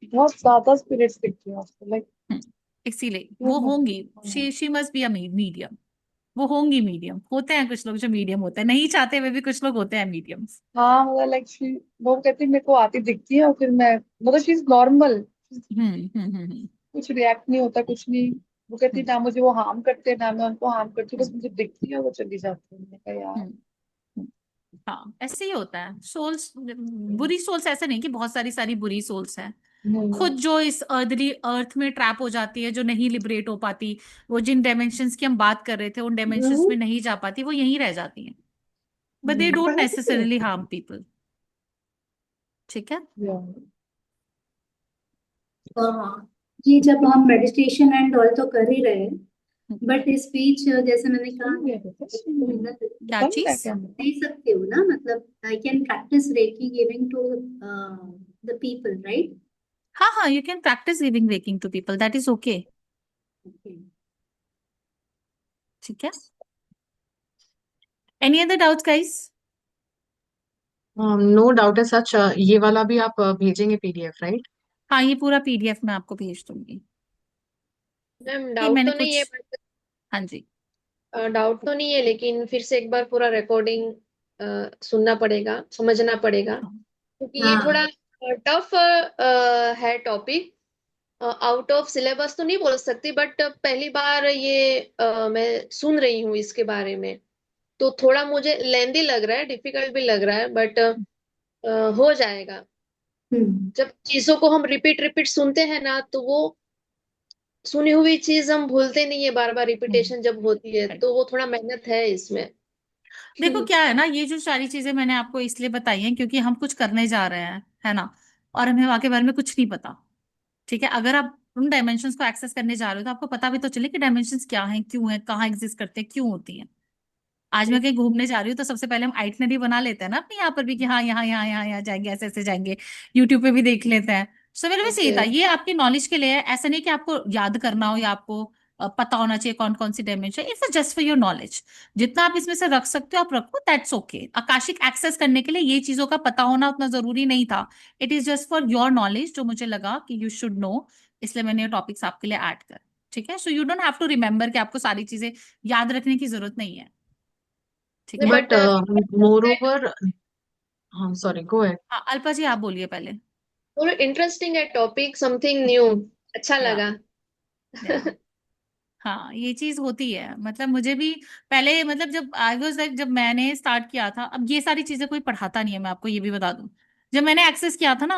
बहुत ज्यादा spirits दिखती है उसको. Like इसीलिए क्यों वो होंगी, मतलब? She must be a medium. वो होंगी मीडियम, होते हैं कुछ लोग जो मीडियम होते हैं, नहीं चाहते हुए भी कुछ लोग होते हैं मीडियम्स। हाँ मतलब लाइक शी, वो कहती है मेरे को आती दिखती है और फिर मैं, मतलब शी इज नॉर्मल, हम्म। कुछ रिएक्ट नहीं होता कुछ नहीं. वो कहती हम्म ना मुझे वो हार्म करते हैं ना मैं उनको हार्म करती हूँ, बस मुझे दिखती है वो चली जाती है. मैंने कहा यार. हम्म हम्म। हाँ, ऐसे ही होता है। सोल्स, बुरी सोल्स, ऐसे नहीं कि बहुत सारी सारी बुरी सोल्स हैं। नहीं. खुद जो इस अर्दली अर्थ में ट्रैप हो जाती है, जो नहीं लिबरेट हो पाती, वो जिन डायमेंशंस की हम बात कर रहे थे उन डायमेंशंस में नहीं जा पाती, वो यहीं रह जाती हैं, but they don't necessarily harm people. ठीक है, हाँ, ये जब हम मेडिटेशन एंड ऑल तो कर ही रहे हैं, हम्म, बट इस बीच जैसे मैंने कहा क्या बंद है चीज? कैमरा? दे सकते हो ना, मतलब I can practise reiki giving to the people, right? हाँ हाँ, you can practise giving waking to people, that is okay. ठीक है, any other doubts guys? No doubt है सच। ये वाला भी आप भेजेंगे PDF, राइट? हाँ, ये पूरा PDF मैं आपको भेज दूंगी। मैम ये डाउट मैंने तो नहीं है, कुछ, बट हाँ जी। डाउट तो नहीं है, लेकिन फिर से एक बार पूरा रिकॉर्डिंग सुनना पड़ेगा, समझना पड़ेगा, क्योंकि ये हाँ थोड़ा टफ है टॉपिक। आउट ऑफ सिलेबस तो नहीं बोल सकती, बट पहली बार ये मैं सुन रही हूँ इसके बारे में। तो थोड़ा मुझे लेंदी लग रहा है, डिफिकल्ट भी लग रहा है, बट हो जाएगा। हम्म जब चीजों को हम रिपीट रिपीट सुनते हैं ना, तो वो सुनी हुई चीज हम भूलते नहीं है, बार बार रिपीटेशन जब होती है, Right. तो वो थोड़ा मेहनत है इसमें। देखो क्या है ना, ये जो सारी चीजें मैंने आपको इसलिए बताई हैं क्योंकि हम कुछ करने जा रहे हैं, है ना, और हमें वहां के बारे में कुछ नहीं पता। ठीक है, अगर आप उन डायमेंशंस को एक्सेस करने जा रहे हो तो आपको पता भी तो चले कि डायमेंशंस क्या हैं, क्यों हैं, कहाँ एग्जिस्ट करते हैं, क्यों होती हैं। आज मैं कहीं घूमने जा रही हूँ तो सबसे पहले हम आइटनरी बना लेते हैं ना अपने यहाँ पर भी कि हाँ यहाँ यहाँ यहाँ यहाँ जाएंगे, ऐसे ऐसे जाएंगे। यूट्यूब पे भी देख लेते हैं। सो मेरे भी सही ओके। था, ये आपकी नॉलेज के लिए है, ऐसा नहीं कि आपको याद करना हो या आपको पता होना चाहिए कौन कौन सी dimension. It's just for your knowledge. जितना आप इसमें से रख सकते हो आप रखो, दैट्स ओके। आकाशिक एक्सेस करने के लिए ये चीजों का पता होना उतना जरूरी नहीं था। It is just for your knowledge, जो मुझे लगा कि यू शुड नो, इसलिए मैंने ये टॉपिक्स आपके लिए ऐड कर। ठीक है, so you don't have to remember कि आपको सारी चीजें याद रखने की जरूरत नहीं है। ठीक है। बट बट मोर ओवर, हाँ सॉरी, गो अहेड। हाँ अल्पा जी, आप बोलिए पहले। थोड़ा इंटरेस्टिंग है टॉपिक, समथिंग न्यू, अच्छा या लगा। या हाँ, ये चीज होती है। मतलब मुझे भी पहले, मतलब जब आई वाज लाइक, जब मैंने स्टार्ट किया था, अब ये सारी चीजें कोई पढ़ाता नहीं है, मैं आपको ये भी बता दूं। जब मैंने एक्सेस किया था ना,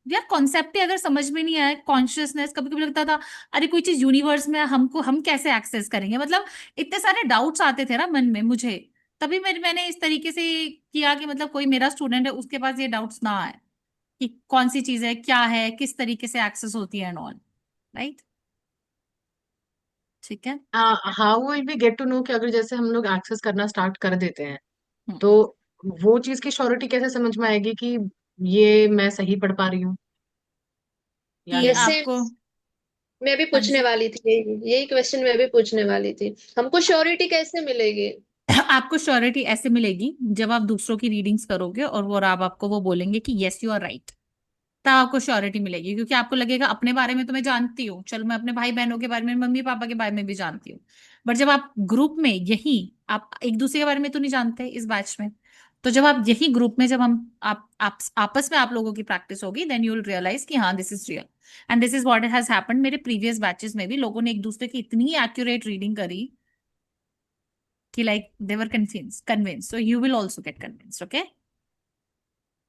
यार कॉन्सेप्ट ही अगर समझ में नहीं आया, कॉन्शियसनेस, कभी कभी लगता था अरे कोई चीज यूनिवर्स में है, हमको हम कैसे एक्सेस करेंगे, मतलब इतने सारे डाउट्स आते थे ना मन में मुझे। तभी मैंने इस तरीके से किया कि मतलब कोई मेरा स्टूडेंट है उसके पास ये डाउट्स ना आए कि कौन सी चीज है, क्या है, किस तरीके से एक्सेस होती है एंड ऑल। राइट। ठीक है। How will we get to know कि अगर जैसे हम लोग एक्सेस करना स्टार्ट कर देते हैं, हम्म। तो वो चीज की श्योरिटी कैसे समझ में आएगी कि ये मैं सही पढ़ पा रही हूँ या कि नहीं? जैसे आपको। मैं भी हाँ पूछने जी। वाली थी, यही क्वेश्चन मैं भी पूछने वाली थी, हमको श्योरिटी कैसे मिलेगी? आपको श्योरिटी ऐसे मिलेगी जब आप दूसरों की रीडिंग्स करोगे और वो आप आपको वो बोलेंगे कि यस यू आर राइट, तब आपको श्योरिटी मिलेगी। क्योंकि आपको लगेगा अपने बारे में तो मैं जानती हूँ, चलो मैं अपने भाई बहनों के बारे में, मम्मी पापा के बारे में भी जानती हूँ, बट जब आप ग्रुप में, यही आप एक दूसरे के बारे में तो नहीं जानते इस बैच में, तो जब आप यही ग्रुप में, जब हम आप आपस में आप लोगों की प्रैक्टिस होगी, देन यू विल रियलाइज कि हाँ this is real. And this is what it has happened. मेरे प्रीवियस बैचेस में भी लोगों ने एक दूसरे की इतनी एक्यूरेट रीडिंग करी कि like they were convince, so you will also get convinced. Okay.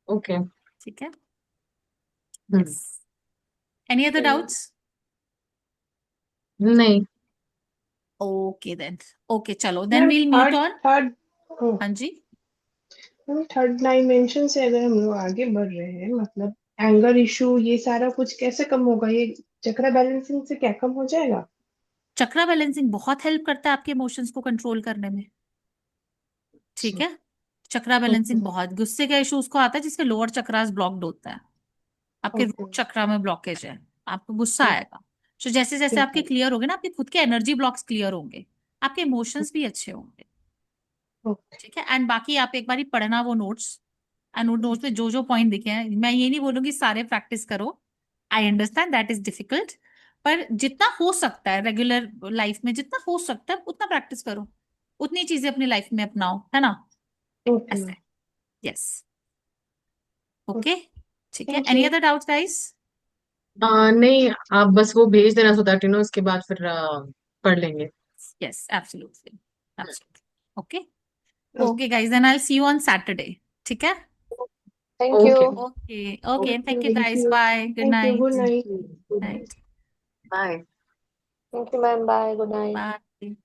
Okay. ठीक है। Hmm. Yes. Any other doubts? नहीं। Okay then. ओके चलो, then ma'am we'll meet third on. Third हाँ जी। थर्ड डायमेंशन से अगर हम लोग आगे बढ़ रहे हैं, मतलब एंगर इशू ये सारा कुछ कैसे कम होगा? ये चक्र बैलेंसिंग से क्या कम हो जाएगा? चक्रा बैलेंसिंग बहुत हेल्प करता है आपके इमोशंस को कंट्रोल करने में। ठीक है। चक्रा ओके बैलेंसिंग बहुत, गुस्से का इशू उसको आता है जिसके लोअर चक्रास ब्लॉक्ड होता है, आपके ओके रूट चक्रा में ब्लॉकेज है, आपको गुस्सा आएगा। तो जैसे जैसे ठीक आपके है। क्लियर होंगे ना, आपके खुद के एनर्जी ब्लॉक्स क्लियर होंगे, आपके इमोशंस भी अच्छे होंगे। ओके ठीक है। एंड बाकी आप एक बार पढ़ना वो नोट्स, एंड उन नोट्स में जो जो पॉइंट दिखे हैं, मैं ये नहीं बोलूंगी सारे प्रैक्टिस करो, आई अंडरस्टैंड दैट इज डिफिकल्ट, पर जितना हो सकता है रेगुलर लाइफ में, जितना हो सकता है उतना प्रैक्टिस करो, उतनी चीजें अपनी लाइफ में अपनाओ, है ना। ओके ऐसे। मैम। यस। ओके। ठीक है। Thank any you. Other doubts guys? नहीं, आप बस वो भेज देना सो दैट उसके बाद फिर पढ़ लेंगे। Yes absolutely. Absolutely. Okay. Okay okay guys, then I will see you on Saturday. ठीक है। Thank you. Okay. Okay. Okay, thank you thank guys, you. Bye, good thank you. Good night. Night. Night. Bye. Thank you ma'am, bye, good night. Bye.